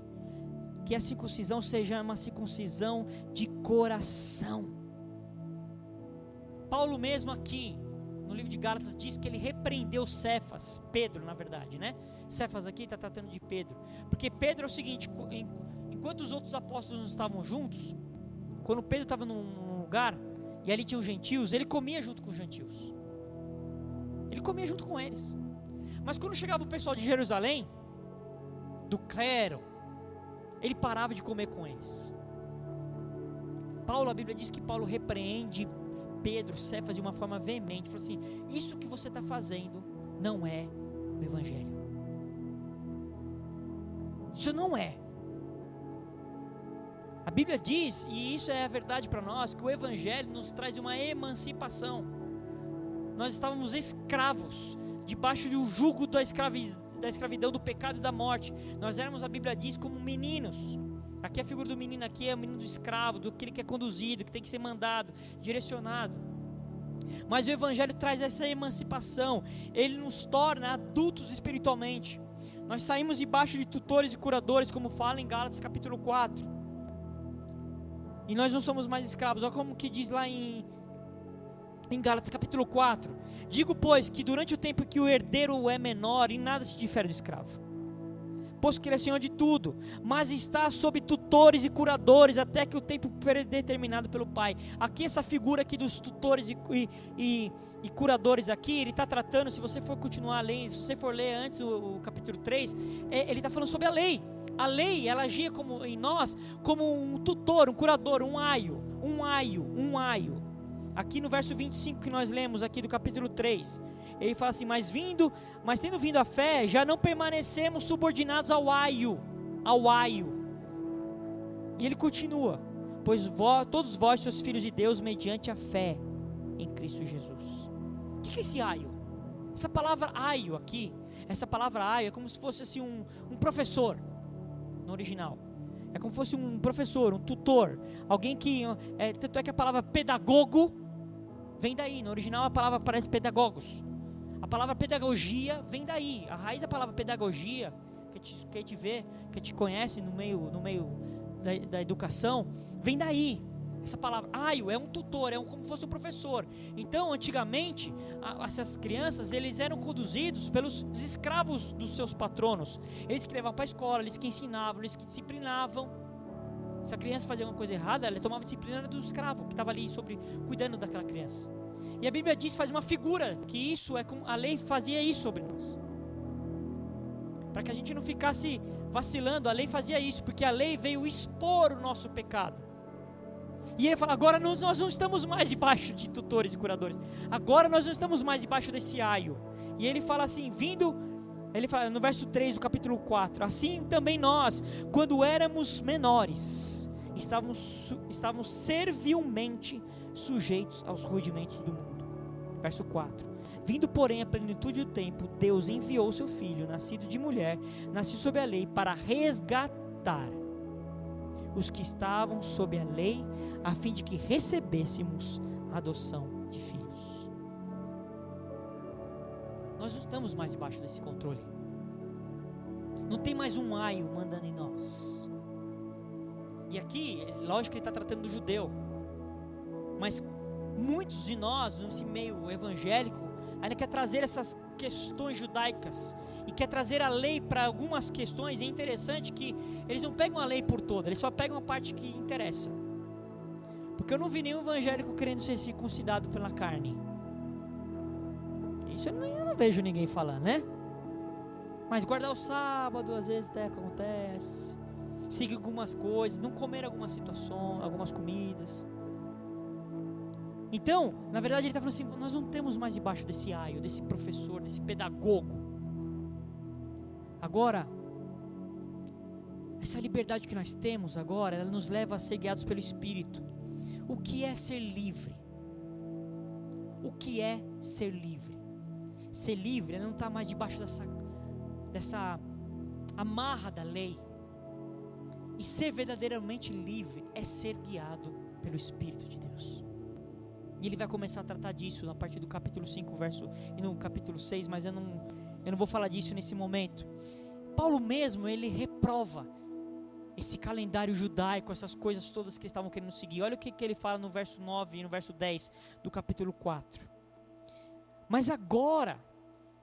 que a circuncisão seja uma circuncisão de coração. Paulo mesmo aqui, no livro de Gálatas, diz que ele repreendeu Cefas, Pedro na verdade, né? Cefas aqui está tratando de Pedro, porque Pedro é o seguinte: enquanto os outros apóstolos não estavam juntos, quando Pedro estava num lugar, e ali tinha os gentios, ele comia junto com os gentios, ele comia junto com eles. Mas quando chegava o pessoal de Jerusalém, do clero, ele parava de comer com eles. A Bíblia diz que Paulo repreende Pedro, Cefas, de uma forma veemente. Fala assim: isso que você está fazendo não é o Evangelho. Isso não é. A Bíblia diz, e isso é a verdade para nós, que o Evangelho nos traz uma emancipação. Nós estávamos escravos, debaixo do jugo da escravidão, do pecado e da morte. Nós éramos, a Bíblia diz, como meninos. Aqui a figura do menino aqui é o menino do escravo, do aquele que é conduzido, que tem que ser mandado, direcionado. Mas o Evangelho traz essa emancipação. Ele nos torna adultos espiritualmente. Nós saímos debaixo de tutores e curadores, como fala em Gálatas capítulo 4. E nós não somos mais escravos. Olha como que diz lá em Gálatas capítulo 4. Digo, pois, que durante o tempo que o herdeiro é menor, em nada se difere do escravo, posto que ele é senhor de tudo, mas está sob tutores e curadores, até que o tempo predeterminado pelo Pai. Aqui essa figura aqui dos tutores e curadores aqui, ele está tratando, se você for continuar lendo, se você for ler antes o capítulo 3, ele está falando sobre a lei. A lei, ela agia em nós como um tutor, um curador, um aio. Aqui no verso 25 que nós lemos aqui do capítulo 3, ele fala assim: mas tendo vindo a fé, já não permanecemos subordinados ao aio. E ele continua: pois todos vós sois filhos de Deus mediante a fé em Cristo Jesus. O que é esse aio? Essa palavra aio aqui, é como se fosse assim um professor, no original. É como se fosse um professor, um tutor, alguém que, tanto é que a palavra pedagogo vem daí. No original a palavra parece pedagogos. A palavra pedagogia vem daí. A raiz da palavra pedagogia, que a gente vê, que a gente conhece no meio da educação, vem daí. Essa palavra, aio, é um tutor, como se fosse um professor. Então, antigamente, essas crianças, eles eram conduzidos pelos escravos dos seus patronos. Eles que levavam para a escola, eles que ensinavam, eles que disciplinavam. Se a criança fazia alguma coisa errada, ela tomava disciplina do escravo, que estava ali cuidando daquela criança. E a Bíblia diz, faz uma figura, que isso é como a lei fazia isso sobre nós. Para que a gente não ficasse vacilando, a lei fazia isso, porque a lei veio expor o nosso pecado. E ele fala, agora nós não estamos mais debaixo de tutores e curadores. Agora nós não estamos mais debaixo desse aio. E ele fala assim, ele fala no verso 3 do capítulo 4, assim também nós, quando éramos menores, estávamos servilmente sujeitos aos rudimentos do mundo. Verso 4, vindo porém a plenitude do tempo, Deus enviou seu Filho, nascido de mulher, nascido sob a lei, para resgatar os que estavam sob a lei, a fim de que recebêssemos a adoção de filhos. Nós não estamos mais debaixo desse controle. Não tem mais um aio mandando em nós. E aqui, lógico que ele está tratando do judeu, mas muitos de nós, nesse meio evangélico, ainda quer trazer essas questões judaicas e quer trazer a lei para algumas questões. É interessante que eles não pegam a lei por toda, eles só pegam a parte que interessa. Porque eu não vi nenhum evangélico querendo ser circuncidado pela carne. Isso eu não vejo ninguém falando, né? Mas guardar o sábado às vezes até acontece. Seguir algumas coisas, não comer algumas situações, algumas comidas. Então, na verdade ele está falando assim, nós não temos mais debaixo desse aio, desse professor, desse pedagogo. Agora, essa liberdade que nós temos agora, ela nos leva a ser guiados pelo Espírito. O que é ser livre? O que é ser livre? Ser livre é não estar mais debaixo dessa amarra da lei. E ser verdadeiramente livre é ser guiado pelo Espírito de Deus. E ele vai começar a tratar disso a partir do capítulo 5, e no capítulo 6, mas eu não vou falar disso nesse momento. Paulo mesmo, ele reprova esse calendário judaico, essas coisas todas que eles estavam querendo seguir. Olha o que ele fala no verso 9 e no verso 10 do capítulo 4. Mas agora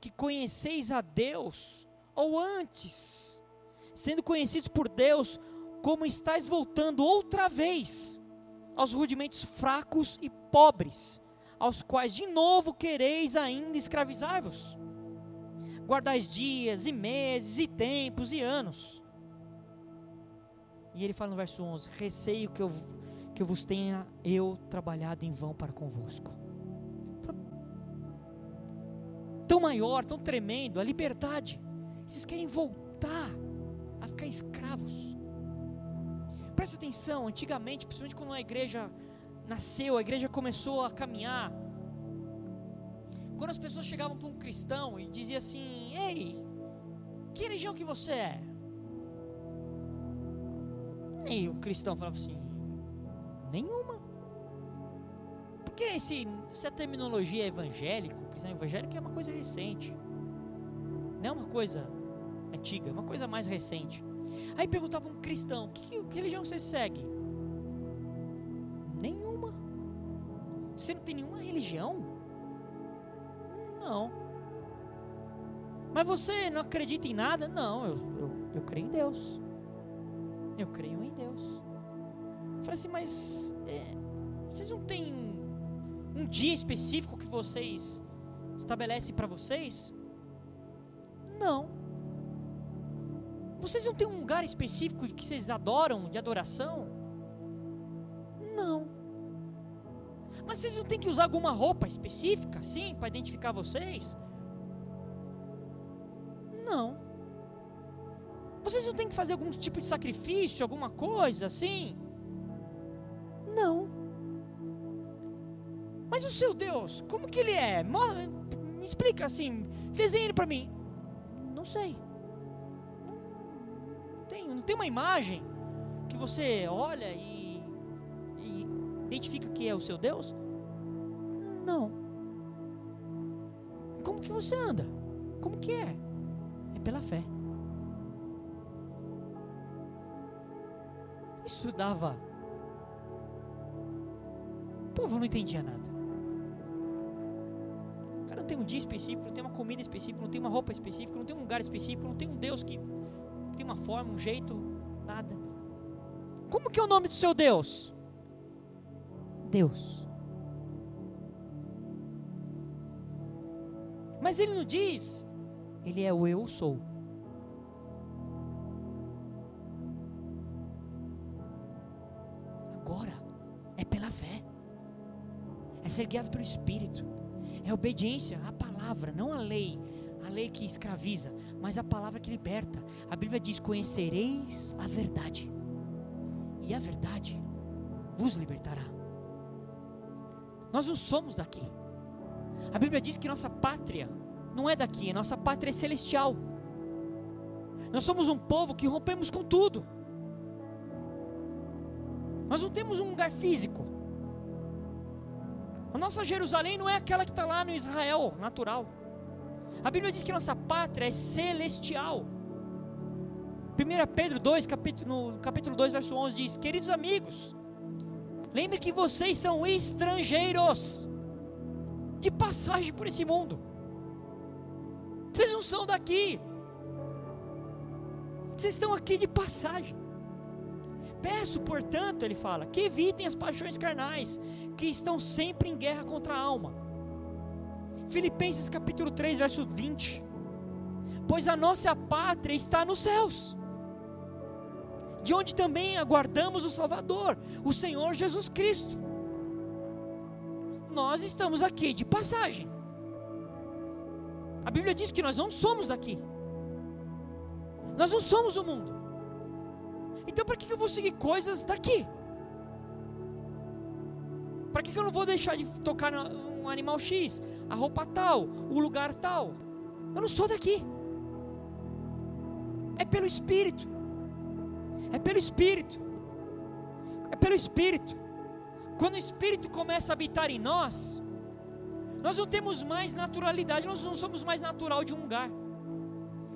que conheceis a Deus, ou antes, sendo conhecidos por Deus, como estáis voltando outra vez aos rudimentos fracos e pobres, aos quais de novo quereis ainda escravizar-vos. Guardais dias e meses e tempos e anos. E ele fala no verso 11, receio que eu vos tenha trabalhado em vão para convosco. Tão maior, tão tremendo, a liberdade. Vocês querem voltar a ficar escravos. Presta atenção, antigamente, principalmente quando a igreja nasceu, a igreja começou a caminhar. Quando as pessoas chegavam para um cristão e diziam assim, ei, que religião que você é? E o cristão falava assim, nenhuma. Porque essa terminologia evangélico, cristão evangélico é uma coisa recente. Não é uma coisa antiga, é uma coisa mais recente. Aí perguntava para um cristão, que religião você segue? Nenhuma. Você não tem nenhuma religião? Não. Mas você não acredita em nada? Não, eu creio em Deus. Eu creio em Deus. Eu falei assim, mas vocês não têm um dia específico que vocês estabelecem para vocês? Não. Vocês não têm um lugar específico que vocês adoram, de adoração? Não. Mas vocês não têm que usar alguma roupa específica, assim, para identificar vocês? Não. Vocês não têm que fazer algum tipo de sacrifício, alguma coisa assim? Não. Mas o seu Deus, como que ele é? Me explica assim, desenhe ele para mim. Não sei. Não tem uma imagem que você olha e identifica que é o seu Deus? Não. Como que você anda? Como que é? É pela fé. Isso dava povo não entendia nada. O cara não tem um dia específico, não tem uma comida específica, não tem uma roupa específica, não tem um lugar específico, não tem um Deus que tem uma forma, um jeito, nada. Como que é o nome do seu Deus? Deus. Mas ele não diz, ele é o eu sou. Agora, é pela fé, é ser guiado pelo Espírito, é obediência à palavra, não à lei que escraviza, mas a palavra que liberta. A Bíblia diz, conhecereis a verdade, e a verdade vos libertará. Nós não somos daqui. A Bíblia diz que nossa pátria não é daqui, nossa pátria é celestial. Nós somos um povo que rompemos com tudo. Nós não temos um lugar físico. A nossa Jerusalém não é aquela que está lá no Israel natural. A Bíblia diz que nossa pátria é celestial. 1 Pedro 2, no capítulo 2, verso 11 diz, queridos amigos, lembre que vocês são estrangeiros, de passagem por esse mundo. Vocês não são daqui. Vocês estão aqui de passagem. Peço, portanto, ele fala, que evitem as paixões carnais, que estão sempre em guerra contra a alma. Filipenses capítulo 3, verso 20. Pois a nossa pátria está nos céus, de onde também aguardamos o Salvador, o Senhor Jesus Cristo. Nós estamos aqui de passagem. A Bíblia diz que nós não somos daqui. Nós não somos o mundo. Então para que eu vou seguir coisas daqui? Para que eu não vou deixar de tocar um animal X, a roupa tal, o lugar tal? Eu não sou daqui. É pelo Espírito. É pelo Espírito. É pelo Espírito. Quando o Espírito começa a habitar em nós, nós não temos mais naturalidade, nós não somos mais natural de um lugar.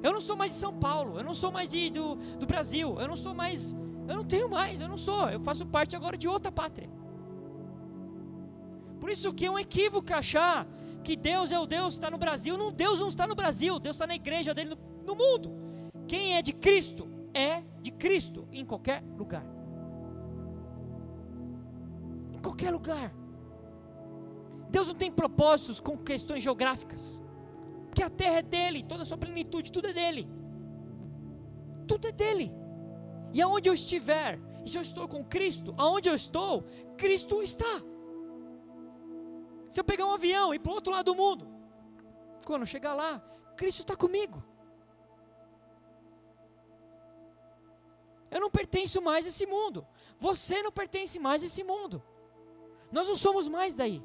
Eu não sou mais de São Paulo, eu não sou mais do Brasil, eu não tenho mais, eu faço parte agora de outra pátria. Por isso que é um equívoco achar que Deus é o Deus que está no Brasil. Não, Deus não está no Brasil, Deus está na igreja dele no mundo. Quem é de Cristo em qualquer lugar. Em qualquer lugar. Deus não tem propósitos com questões geográficas. Que a terra é dele, toda a sua plenitude, tudo é dele. Tudo é dele. E aonde eu estiver, e se eu estou com Cristo, aonde eu estou, Cristo está. Se eu pegar um avião e ir para o outro lado do mundo, quando eu chegar lá, Cristo está comigo. Eu não pertenço mais a esse mundo. Você não pertence mais a esse mundo. Nós não somos mais daí.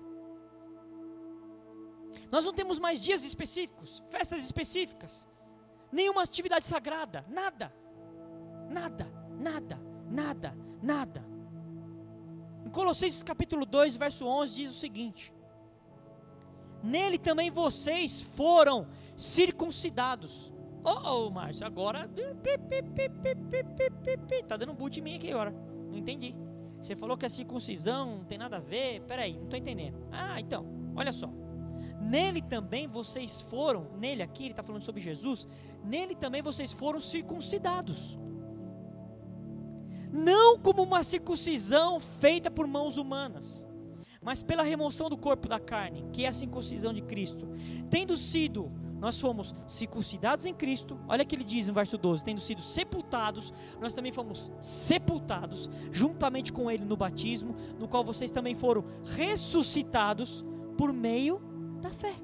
Nós não temos mais dias específicos, festas específicas, nenhuma atividade sagrada, nada. Em Colossenses capítulo 2, verso 11 diz o seguinte: nele também vocês foram circuncidados. Márcio, agora está dando boot em mim aqui agora, não entendi. Você falou que a circuncisão não tem nada a ver, peraí, não estou entendendo. Então, olha só. Nele também vocês foram, nele aqui ele está falando sobre Jesus, nele também vocês foram circuncidados, não como uma circuncisão feita por mãos humanas, mas pela remoção do corpo da carne, que é a circuncisão de Cristo, nós fomos circuncidados em Cristo. Olha o que ele diz no verso 12, tendo sido sepultados, nós também fomos sepultados, juntamente com ele no batismo, no qual vocês também foram ressuscitados, por meio da fé,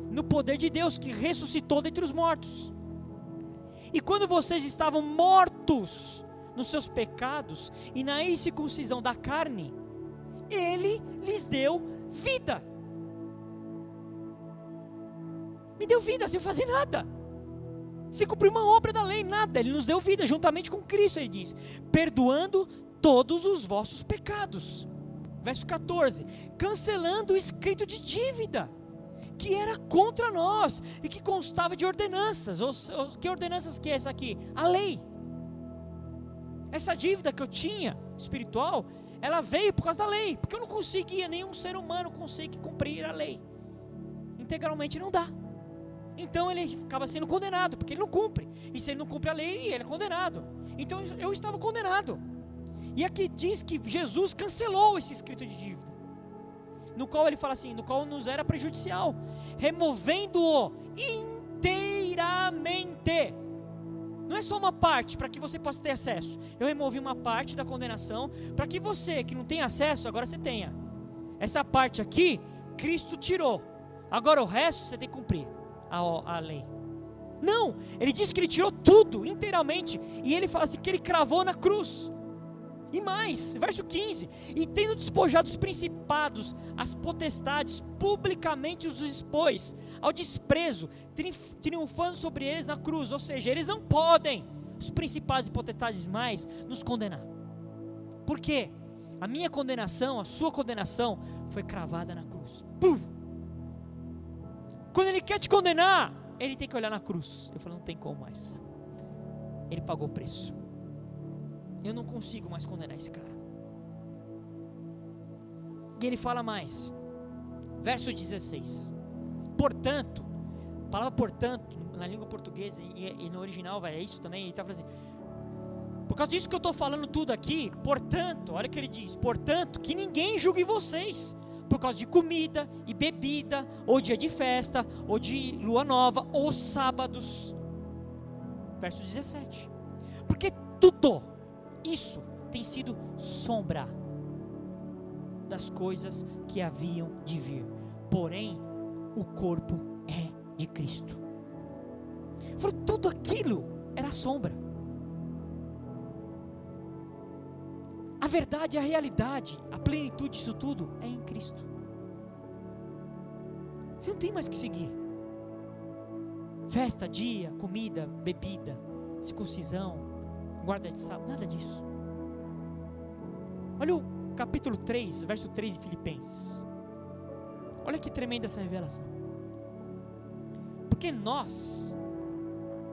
no poder de Deus, que ressuscitou dentre os mortos. E quando vocês estavam mortos nos seus pecados, e na incircuncisão da carne, ele lhes deu vida. Me deu vida sem fazer nada, sem cumprir uma obra da lei, nada. Ele nos deu vida juntamente com Cristo, ele diz, perdoando todos os vossos pecados. Verso 14, cancelando o escrito de dívida, que era contra nós, e que constava de ordenanças. Que ordenanças que é essa aqui? A lei. Essa dívida que eu tinha, espiritual, ela veio por causa da lei, porque eu não conseguia, nenhum ser humano consegue cumprir a lei, integralmente não dá. Então ele acaba sendo condenado, porque ele não cumpre, e se ele não cumpre a lei, ele é condenado. Então eu estava condenado, e aqui diz que Jesus cancelou esse escrito de dívida, no qual ele fala assim, no qual nos era prejudicial, removendo-o inteiramente. Não é só uma parte para que você possa ter acesso. Eu removi uma parte da condenação para que você que não tem acesso, agora você tenha. Essa parte aqui, Cristo tirou. Agora o resto você tem que cumprir a lei. Não, ele diz que ele tirou tudo inteiramente. E ele fala assim que ele cravou na cruz. E mais, verso 15: e tendo despojado os principados, as potestades, publicamente os expôs ao desprezo, triunfando sobre eles na cruz. Ou seja, eles não podem, os principados e potestades, mais nos condenar. Por quê? A minha condenação, a sua condenação foi cravada na cruz. Pum! Quando ele quer te condenar, ele tem que olhar na cruz. Eu falo, não tem como mais. Ele pagou o preço. Eu não consigo mais condenar esse cara. E ele fala mais, verso 16: portanto, a palavra portanto, na língua portuguesa e no original, é isso também. Ele está falando assim, por causa disso que eu estou falando tudo aqui, portanto, olha o que ele diz: portanto, que ninguém julgue vocês, por causa de comida e bebida, ou dia de festa, ou de lua nova, ou sábados. Verso 17: porque tudo isso tem sido sombra das coisas que haviam de vir, porém o corpo é de Cristo. Tudo aquilo era sombra. A verdade, a realidade, a plenitude disso tudo é em Cristo. Você não tem mais que seguir festa, dia, comida, bebida, circuncisão, guarda de sábado, nada disso. Olha o capítulo 3, verso 3 de Filipenses. Olha que tremenda essa revelação. Porque nós,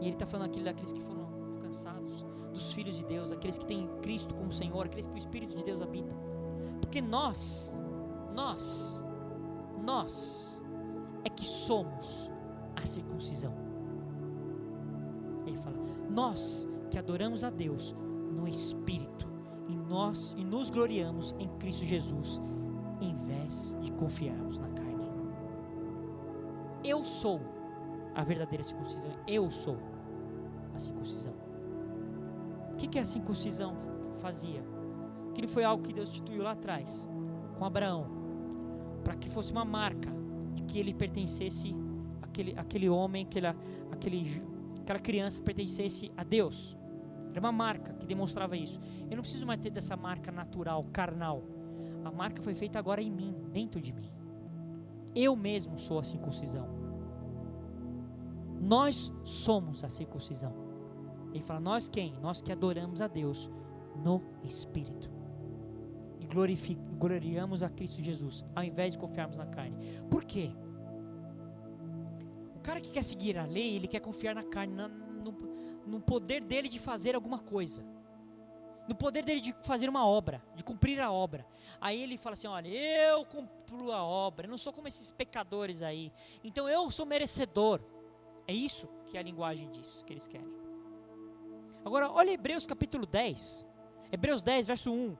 e ele está falando aqui daqueles que foram alcançados, dos filhos de Deus, aqueles que têm Cristo como Senhor, aqueles que o Espírito de Deus habita. Porque nós é que somos a circuncisão. Ele fala, nós que adoramos a Deus no Espírito, e nos gloriamos em Cristo Jesus, em vez de confiarmos na carne. Eu sou a verdadeira circuncisão. Eu sou a circuncisão. O que a circuncisão fazia? Aquilo foi algo que Deus instituiu lá atrás, com Abraão, para que fosse uma marca de que ele pertencesse, aquele homem, aquela criança pertencesse a Deus. Era uma marca que demonstrava isso. Eu não preciso mais ter dessa marca natural, carnal. A marca foi feita agora em mim, dentro de mim. Eu mesmo sou a circuncisão. Nós somos a circuncisão. Ele fala, nós quem? Nós que adoramos a Deus no Espírito. E gloriamos a Cristo Jesus, ao invés de confiarmos na carne. Por quê? O cara que quer seguir a lei, ele quer confiar na carne, no poder dele de fazer alguma coisa, no poder dele de fazer uma obra, de cumprir a obra. Aí ele fala assim, olha, eu cumpro a obra, eu não sou como esses pecadores aí, então eu sou merecedor. É isso que a linguagem diz, que eles querem. Agora, olha Hebreus capítulo 10, Hebreus 10, verso 1,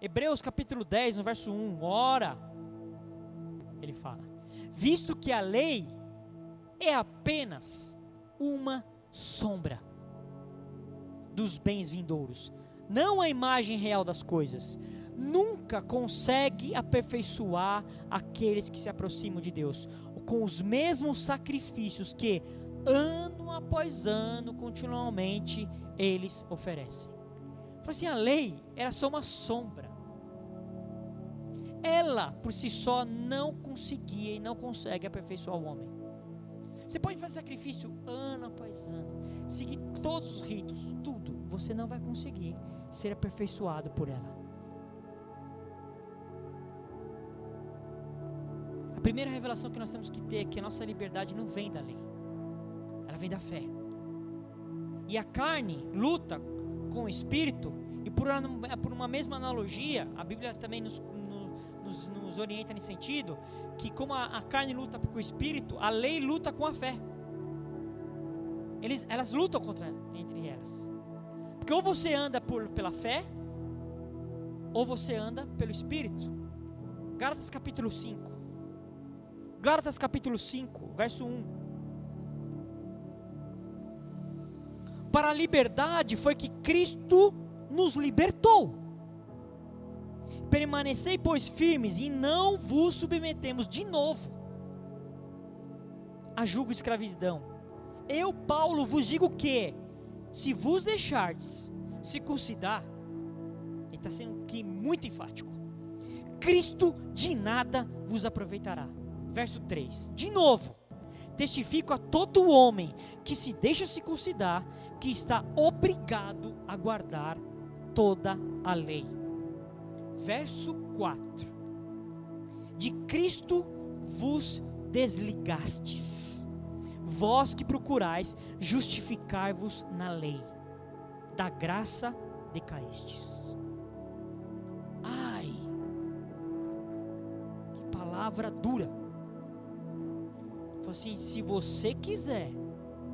Hebreus capítulo 10, no verso 1, ora, ele fala, visto que a lei é apenas uma sombra dos bens vindouros, não a imagem real das coisas, nunca consegue aperfeiçoar aqueles que se aproximam de Deus, com os mesmos sacrifícios que, ano após ano, continuamente, eles oferecem. Foi assim, a lei era só uma sombra. Ela, por si só, não conseguia e não consegue aperfeiçoar o homem. Você pode fazer sacrifício ano após ano, seguir todos os ritos, tudo, você não vai conseguir ser aperfeiçoado por ela. A primeira revelação que nós temos que ter é que a nossa liberdade não vem da lei, ela vem da fé. E a carne luta com o Espírito E por uma mesma analogia, a Bíblia também nos orienta nesse sentido, que como a carne luta com o Espírito, a lei luta com a fé. Elas lutam entre elas. Porque ou você anda pela fé, ou você anda pelo Espírito. Gálatas capítulo 5. Gálatas capítulo 5, verso 1. Para a liberdade foi que Cristo nos libertou. Permanecei, pois, firmes, e não vos submetemos de novo a julgo de escravidão. Eu, Paulo, vos digo que, se vos deixardes circuncidar, ele está sendo aqui muito enfático, Cristo de nada vos aproveitará. Verso 3, de novo, testifico a todo homem que se deixa circuncidar, que está obrigado a guardar toda a lei. Verso 4, de Cristo vos desligastes, vós que procurais justificar-vos na lei, da graça decaístes. Ai, que palavra dura. Falou assim, se você quiser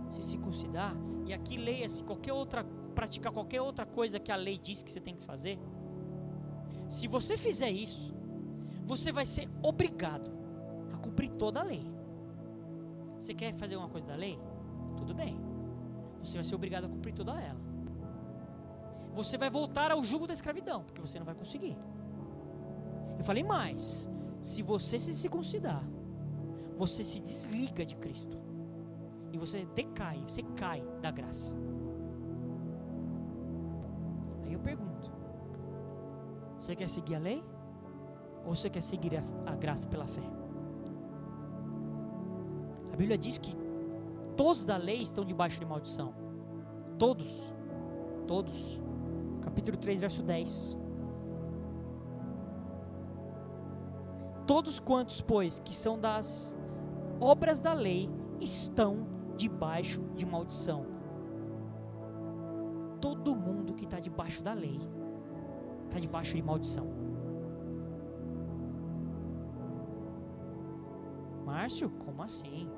se circuncidar, e aqui leia-se praticar qualquer outra coisa que a lei diz que você tem que fazer, se você fizer isso, você vai ser obrigado a cumprir toda a lei. Você quer fazer uma coisa da lei? Tudo bem, você vai ser obrigado a cumprir toda ela. Você vai voltar ao jugo da escravidão, porque você não vai conseguir. Eu falei mais, se você se circuncidar, você se desliga de Cristo, e você decai, você cai da graça. Aí eu pergunto, você quer seguir a lei? Ou você quer seguir a graça pela fé? A Bíblia diz que todos da lei estão debaixo de maldição. Todos. Capítulo 3, verso 10. Todos quantos, pois, que são das obras da lei, estão debaixo de maldição. Todo mundo que está debaixo da lei está debaixo de maldição. Márcio, como assim?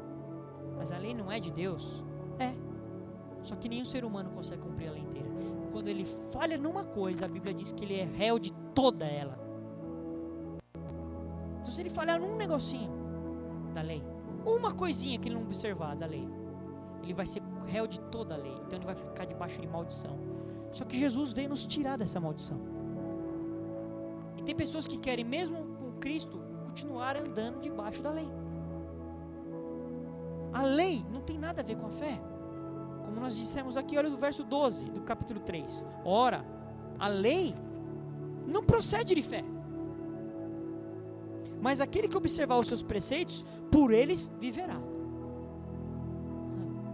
Mas a lei não é de Deus? É. Só que nenhum ser humano consegue cumprir a lei inteira. Quando ele falha numa coisa, a Bíblia diz que ele é réu de toda ela. Então se ele falhar num negocinho da lei, uma coisinha que ele não observar da lei, ele vai ser réu de toda a lei. Então ele vai ficar debaixo de maldição. Só que Jesus veio nos tirar dessa maldição. E tem pessoas que querem, mesmo com Cristo, continuar andando debaixo da lei. A lei não tem nada a ver com a fé. Como nós dissemos aqui, olha o verso 12 do capítulo 3. Ora, a lei não procede de fé, mas aquele que observar os seus preceitos, por eles viverá.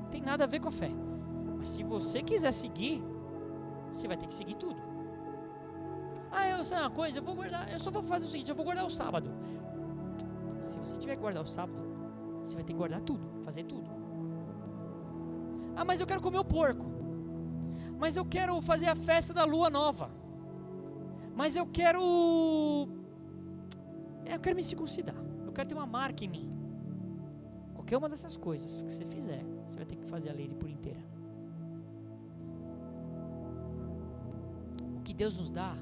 Não tem nada a ver com a fé. Mas se você quiser seguir, você vai ter que seguir tudo. Eu sei uma coisa, eu só vou fazer o seguinte, eu vou guardar o sábado. Se você tiver que guardar o sábado, você vai ter que guardar tudo, fazer tudo. Mas eu quero comer o porco. Mas eu quero fazer a festa da lua nova. Mas eu quero me circuncidar. Eu quero ter uma marca em mim. Qualquer uma dessas coisas que você fizer, você vai ter que fazer a lei por inteira. O que Deus nos dá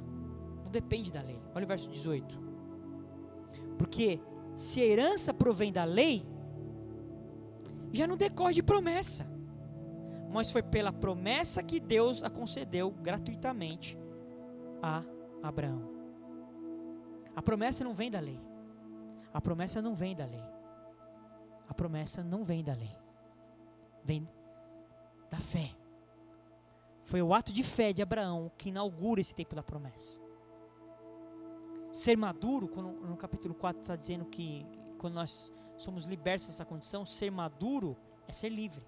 não depende da lei. Olha o verso 18. Porque se a herança provém da lei, já não decorre de promessa, mas foi pela promessa que Deus a concedeu gratuitamente a Abraão. A promessa não vem da lei. A promessa não vem da lei. A promessa não vem da lei. Vem da fé. Foi o ato de fé de Abraão que inaugura esse tempo da promessa. Ser maduro, no capítulo 4 está dizendo que quando nós somos libertos dessa condição, ser maduro é ser livre.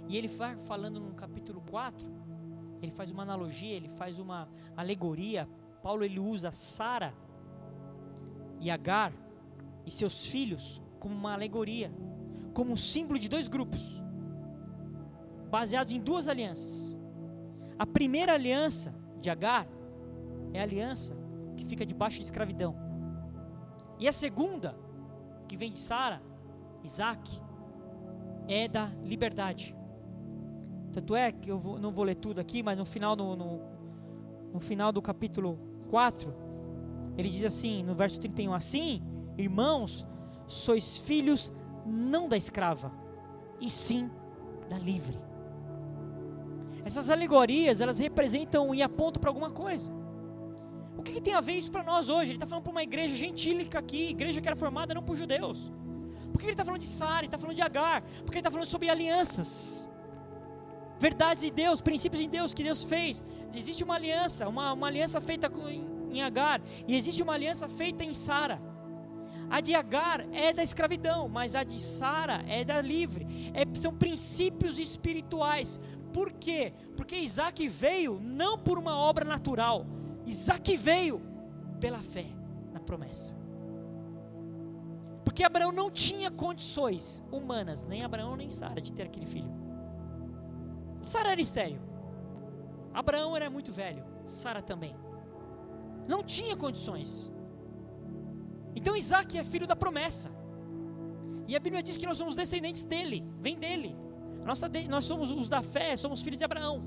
E ele vai falando no capítulo 4, ele faz uma analogia, ele faz uma alegoria. Paulo ele usa Sara e Agar e seus filhos como uma alegoria, como um símbolo de dois grupos, baseados em duas alianças. A primeira aliança de Agar é a aliança que fica debaixo de escravidão. E a segunda, que vem de Sara, Isaac, é da liberdade. Tanto é que eu não vou ler tudo aqui, mas no final, no final do capítulo 4, ele diz assim, no verso 31, assim, irmãos, sois filhos não da escrava, e sim da livre. Essas alegorias, elas representam e apontam para alguma coisa. O que tem a ver isso para nós hoje? Ele está falando para uma igreja gentílica aqui, igreja que era formada não por judeus. Por que ele está falando de Sara, ele está falando de Agar? Porque ele está falando sobre alianças, verdades de Deus, princípios em Deus que Deus fez. Existe uma aliança, uma aliança feita em Agar, e existe uma aliança feita em Sara. A de Agar é da escravidão, mas a de Sara é da livre. São princípios espirituais. Por quê? Porque Isaac veio não por uma obra natural, Isaac veio pela fé na promessa. Porque Abraão não tinha condições humanas, nem Abraão nem Sara, de ter aquele filho. Sara era estéril, Abraão era muito velho, Sara também. Não tinha condições. Então Isaac é filho da promessa. E a Bíblia diz que nós somos descendentes dele, vem dele. Nós somos os da fé, somos filhos de Abraão.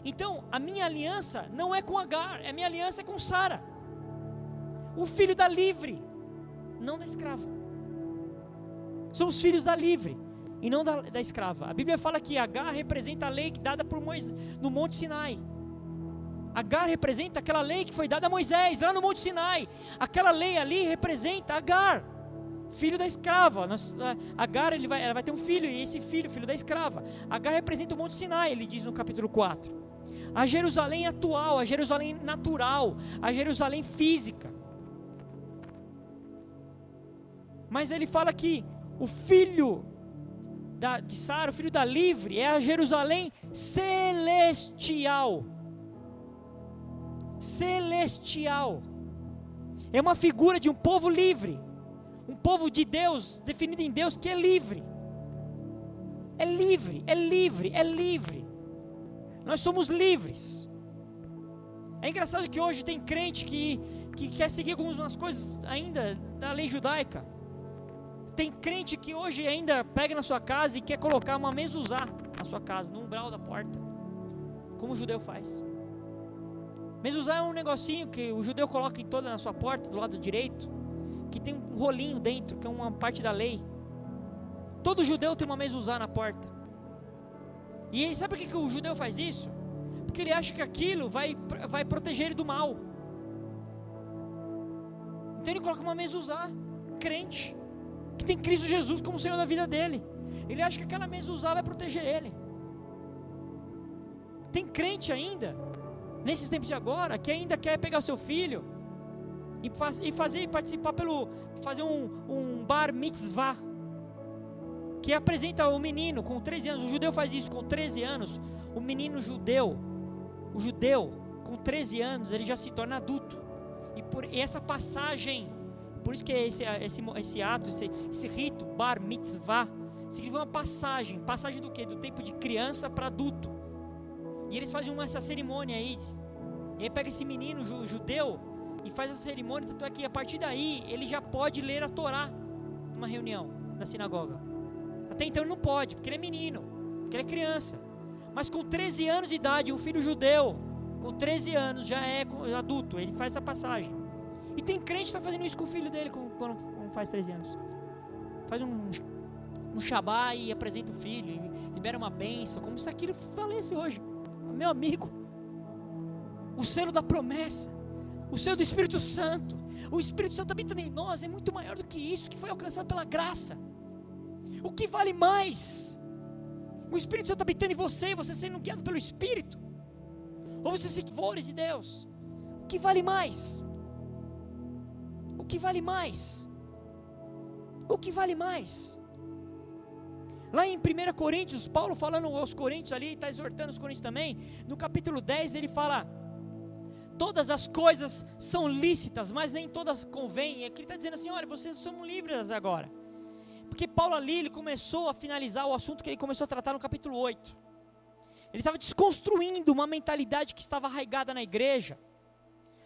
Então, a minha aliança não é com Agar, a minha aliança é com Sara. O filho da livre, não da escrava. Somos filhos da livre e não da escrava. A Bíblia fala que Agar representa a lei dada por Moisés no Monte Sinai. Agar representa aquela lei que foi dada a Moisés lá no Monte Sinai. Aquela lei ali representa Agar, filho da escrava. Agar ela vai ter um filho, e esse filho da escrava. Agar representa o Monte Sinai, ele diz no capítulo 4. A Jerusalém atual, a Jerusalém natural, a Jerusalém física. Mas ele fala que o filho de Sara, o filho da livre, é a Jerusalém celestial. Celestial. É uma figura de um povo livre. Um povo de Deus, definido em Deus, que é livre. É livre, é livre, é livre. Nós somos livres. É engraçado que hoje tem crente que quer seguir algumas coisas ainda da lei judaica. Tem crente que hoje ainda pega na sua casa e quer colocar uma mezuzá na sua casa, no umbral da porta, como o judeu faz. Mezuzá é um negocinho que o judeu coloca em toda na sua porta, do lado direito, que tem um rolinho dentro, que é uma parte da lei. Todo judeu tem uma mezuzá na porta. E ele, sabe por que o judeu faz isso? Porque ele acha que aquilo vai proteger ele do mal. Então ele coloca uma mezuzá, crente, que tem Cristo Jesus como Senhor da vida dele. Ele acha que aquela mezuzá vai proteger ele. Tem crente ainda, nesses tempos de agora, que ainda quer pegar o seu filho e participar fazer um bar mitzvah, que apresenta o menino com 13 anos, o judeu faz isso com 13 anos, o menino judeu, com 13 anos, ele já se torna adulto, e essa passagem, por isso que esse ato, esse rito, bar mitzvah, significa uma passagem do quê? Do tempo de criança para adulto, e eles fazem essa cerimônia aí, e aí pega esse menino judeu, e faz a cerimônia, tanto é que a partir daí, ele já pode ler a Torá, numa reunião da sinagoga. Até então ele não pode, porque ele é menino, porque ele é criança. Mas com 13 anos de idade, um filho judeu, com 13 anos, já é adulto, ele faz essa passagem. E tem crente que está fazendo isso com o filho dele, quando faz 13 anos. Faz um shabá e apresenta o filho, e libera uma bênção, como se aquilo valesse hoje. Meu amigo, o selo da promessa, o selo do Espírito Santo, o Espírito Santo habitando em nós, é muito maior do que isso, que foi alcançado pela graça. O que vale mais? O Espírito Santo habitando em você sendo guiado pelo Espírito, ou você ser flores de Deus? O que vale mais? O que vale mais? O que vale mais? Lá em 1 Coríntios, Paulo falando aos Coríntios ali, está exortando os Coríntios também, no capítulo 10 ele fala: todas as coisas são lícitas, mas nem todas convêm. E aqui ele está dizendo assim: olha, vocês são livres agora. Porque Paulo ali, ele começou a finalizar o assunto que ele começou a tratar no capítulo 8. Ele estava desconstruindo uma mentalidade que estava arraigada na igreja.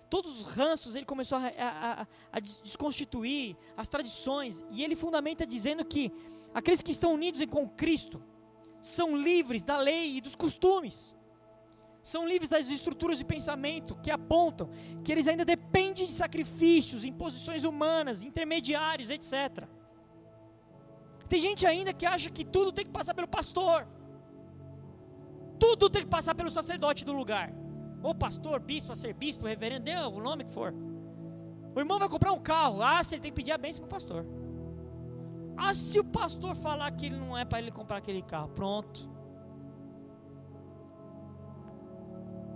Todos os ranços ele começou a desconstituir, as tradições, e ele fundamenta dizendo que aqueles que estão unidos com Cristo são livres da lei e dos costumes, são livres das estruturas de pensamento que apontam que eles ainda dependem de sacrifícios, imposições humanas, intermediários, etc. Tem gente ainda que acha que tudo tem que passar pelo pastor, tudo tem que passar pelo sacerdote do lugar, ou pastor, bispo, arcebispo, reverendo, dê o nome que for. O irmão vai comprar um carro, você tem que pedir a bênção para o pastor. Se o pastor falar que ele não é para ele comprar aquele carro, pronto.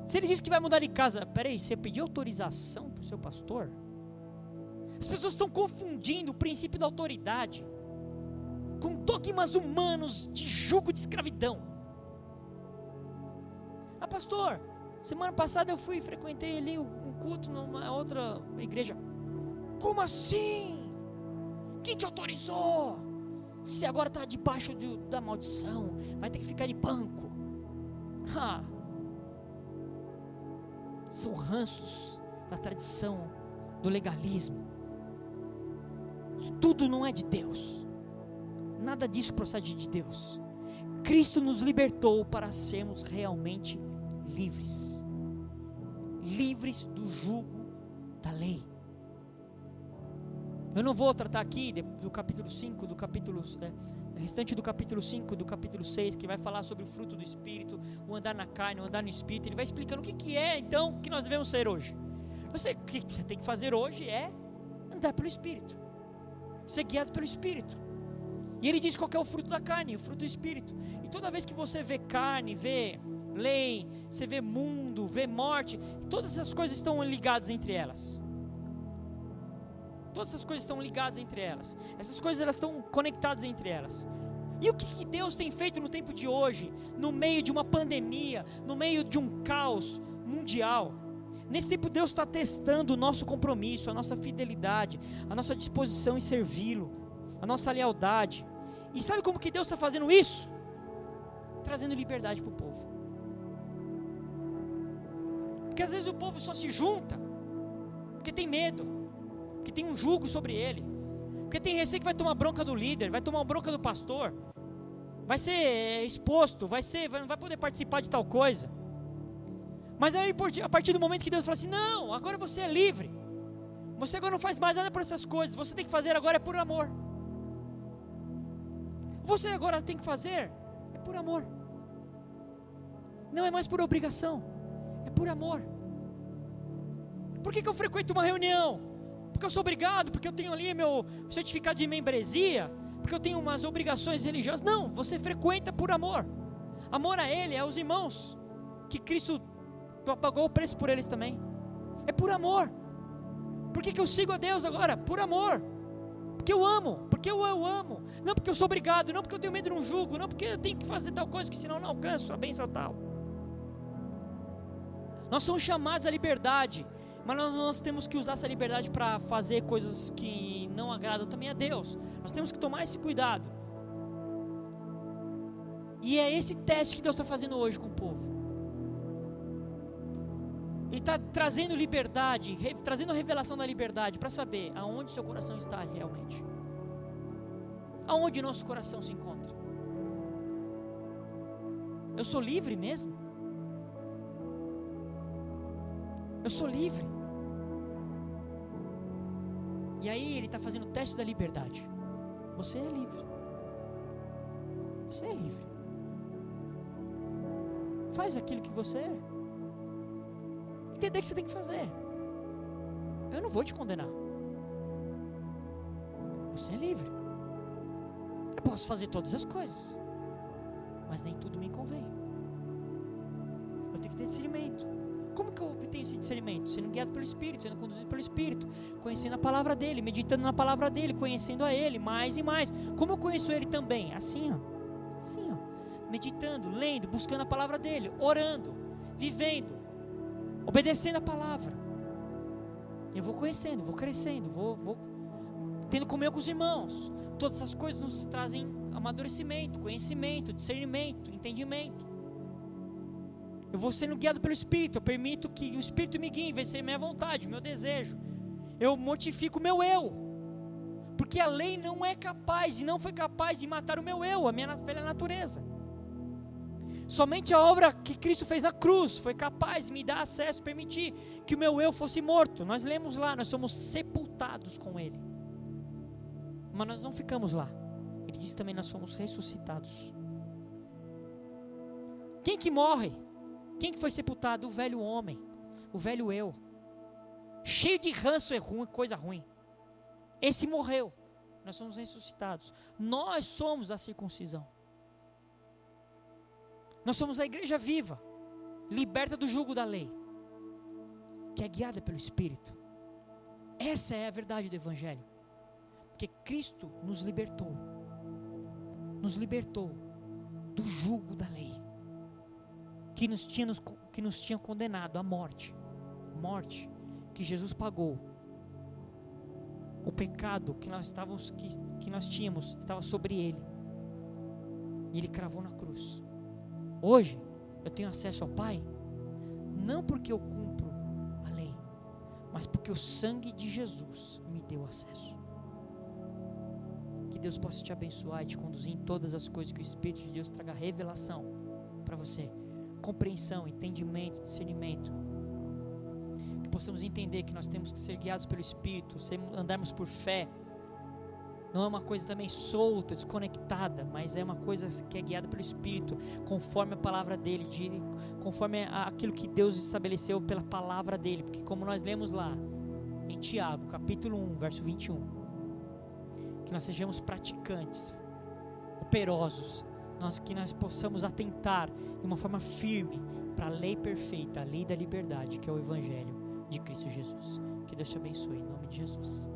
Se ele diz que vai mudar de casa, peraí, você pediu autorização para o seu pastor? As pessoas estão confundindo o princípio da autoridade com dogmas humanos de jugo de escravidão. Pastor, semana passada eu frequentei ali um culto numa outra igreja. Como assim? Quem te autorizou? Você agora está debaixo da maldição, vai ter que ficar de banco. São ranços da tradição, do legalismo. Tudo não é de Deus, nada disso procede de Deus. Cristo nos libertou para sermos realmente livres, livres do jugo da lei. Eu não vou tratar aqui do capítulo 5, do capítulo restante do capítulo 5, do capítulo 6, que vai falar sobre o fruto do Espírito, o andar na carne, o andar no Espírito. Ele vai explicando o que é então o que nós devemos ser hoje. O que você tem que fazer hoje é andar pelo Espírito, ser guiado pelo Espírito. E ele diz qual é o fruto da carne, o fruto do Espírito. E toda vez que você vê carne, vê lei, você vê mundo, vê morte, todas essas coisas estão ligadas entre elas. Todas essas coisas estão ligadas entre elas. Essas coisas elas estão conectadas entre elas. E o que Deus tem feito no tempo de hoje, no meio de uma pandemia, no meio de um caos mundial? Nesse tempo Deus está testando o nosso compromisso, a nossa fidelidade, a nossa disposição em servi-lo, a nossa lealdade. E sabe como que Deus está fazendo isso? Trazendo liberdade para o povo. Porque às vezes o povo só se junta porque tem medo, porque tem um jugo sobre ele, porque tem receio que vai tomar bronca do líder, vai tomar bronca do pastor, vai ser exposto, não vai poder participar de tal coisa. Mas aí a partir do momento que Deus fala assim, não, agora você é livre, você agora não faz mais nada por essas coisas, você tem que fazer agora é por amor. Você agora tem que fazer é por amor, não é mais por obrigação, é por amor. Por que eu frequento uma reunião? Porque eu sou obrigado, porque eu tenho ali meu certificado de membresia, porque eu tenho umas obrigações religiosas. Não, você frequenta por amor. Amor a Ele, aos irmãos, que Cristo pagou o preço por eles também. É por amor. Por que eu sigo a Deus agora? Por amor. Porque eu amo, porque eu amo. Não porque eu sou obrigado, não porque eu tenho medo de um jugo, não porque eu tenho que fazer tal coisa, que senão eu não alcanço a bênção tal. Nós somos chamados à liberdade, mas nós temos que usar essa liberdade para fazer coisas que não agradam também a Deus. Nós temos que tomar esse cuidado. E é esse teste que Deus está fazendo hoje com o povo. Ele está trazendo liberdade, trazendo a revelação da liberdade, para saber aonde seu coração está realmente. Aonde nosso coração se encontra. Eu sou livre mesmo? Eu sou livre. E aí ele está fazendo o teste da liberdade. Você é livre. Você é livre. Faz aquilo que você é. Entender que você tem que fazer. Eu não vou te condenar. Você é livre. Eu posso fazer todas as coisas, mas nem tudo me convém. Eu tenho que ter discernimento. Como que eu obtenho esse discernimento? Sendo guiado pelo Espírito, sendo conduzido pelo Espírito, conhecendo a palavra dEle, meditando na palavra dEle, conhecendo a Ele mais e mais. Como eu conheço Ele também? Assim, meditando, lendo, buscando a palavra dEle, orando, vivendo, obedecendo a palavra. Eu vou conhecendo, vou crescendo, vou tendo comunhão com os irmãos. Todas essas coisas nos trazem amadurecimento, conhecimento, discernimento, entendimento. Eu vou sendo guiado pelo Espírito. Eu permito que o Espírito me guie, vai ser minha vontade, meu desejo. Eu mortifico o meu eu. Porque a lei não é capaz e não foi capaz de matar o meu eu, a minha velha natureza. Somente a obra que Cristo fez na cruz foi capaz de me dar acesso, permitir que o meu eu fosse morto. Nós lemos lá, nós somos sepultados com Ele. Mas nós não ficamos lá. Ele diz também, nós somos ressuscitados. Quem que morre? Quem que foi sepultado? O velho homem, o velho eu. Cheio de ranço, é ruim, coisa ruim. Esse morreu. Nós somos ressuscitados. Nós somos a circuncisão. Nós somos a igreja viva, liberta do jugo da lei, que é guiada pelo Espírito. Essa é a verdade do Evangelho. Porque Cristo nos libertou do jugo da lei, que nos tinha condenado à morte, que Jesus pagou. O pecado que nós tínhamos estava sobre Ele, e Ele cravou na cruz. Hoje eu tenho acesso ao Pai, não porque eu cumpro a lei, mas porque o sangue de Jesus me deu acesso. Que Deus possa te abençoar e te conduzir em todas as coisas, que o Espírito de Deus traga revelação para você, compreensão, entendimento, discernimento. Que possamos entender que nós temos que ser guiados pelo Espírito, andarmos por fé. Não é uma coisa também solta, desconectada, mas é uma coisa que é guiada pelo Espírito, conforme a palavra dele, conforme aquilo que Deus estabeleceu pela palavra dele. Porque como nós lemos lá em Tiago, capítulo 1, verso 21, que nós sejamos praticantes, operosos, que nós possamos atentar de uma forma firme para a lei perfeita, a lei da liberdade, que é o Evangelho de Cristo Jesus. Que Deus te abençoe, em nome de Jesus.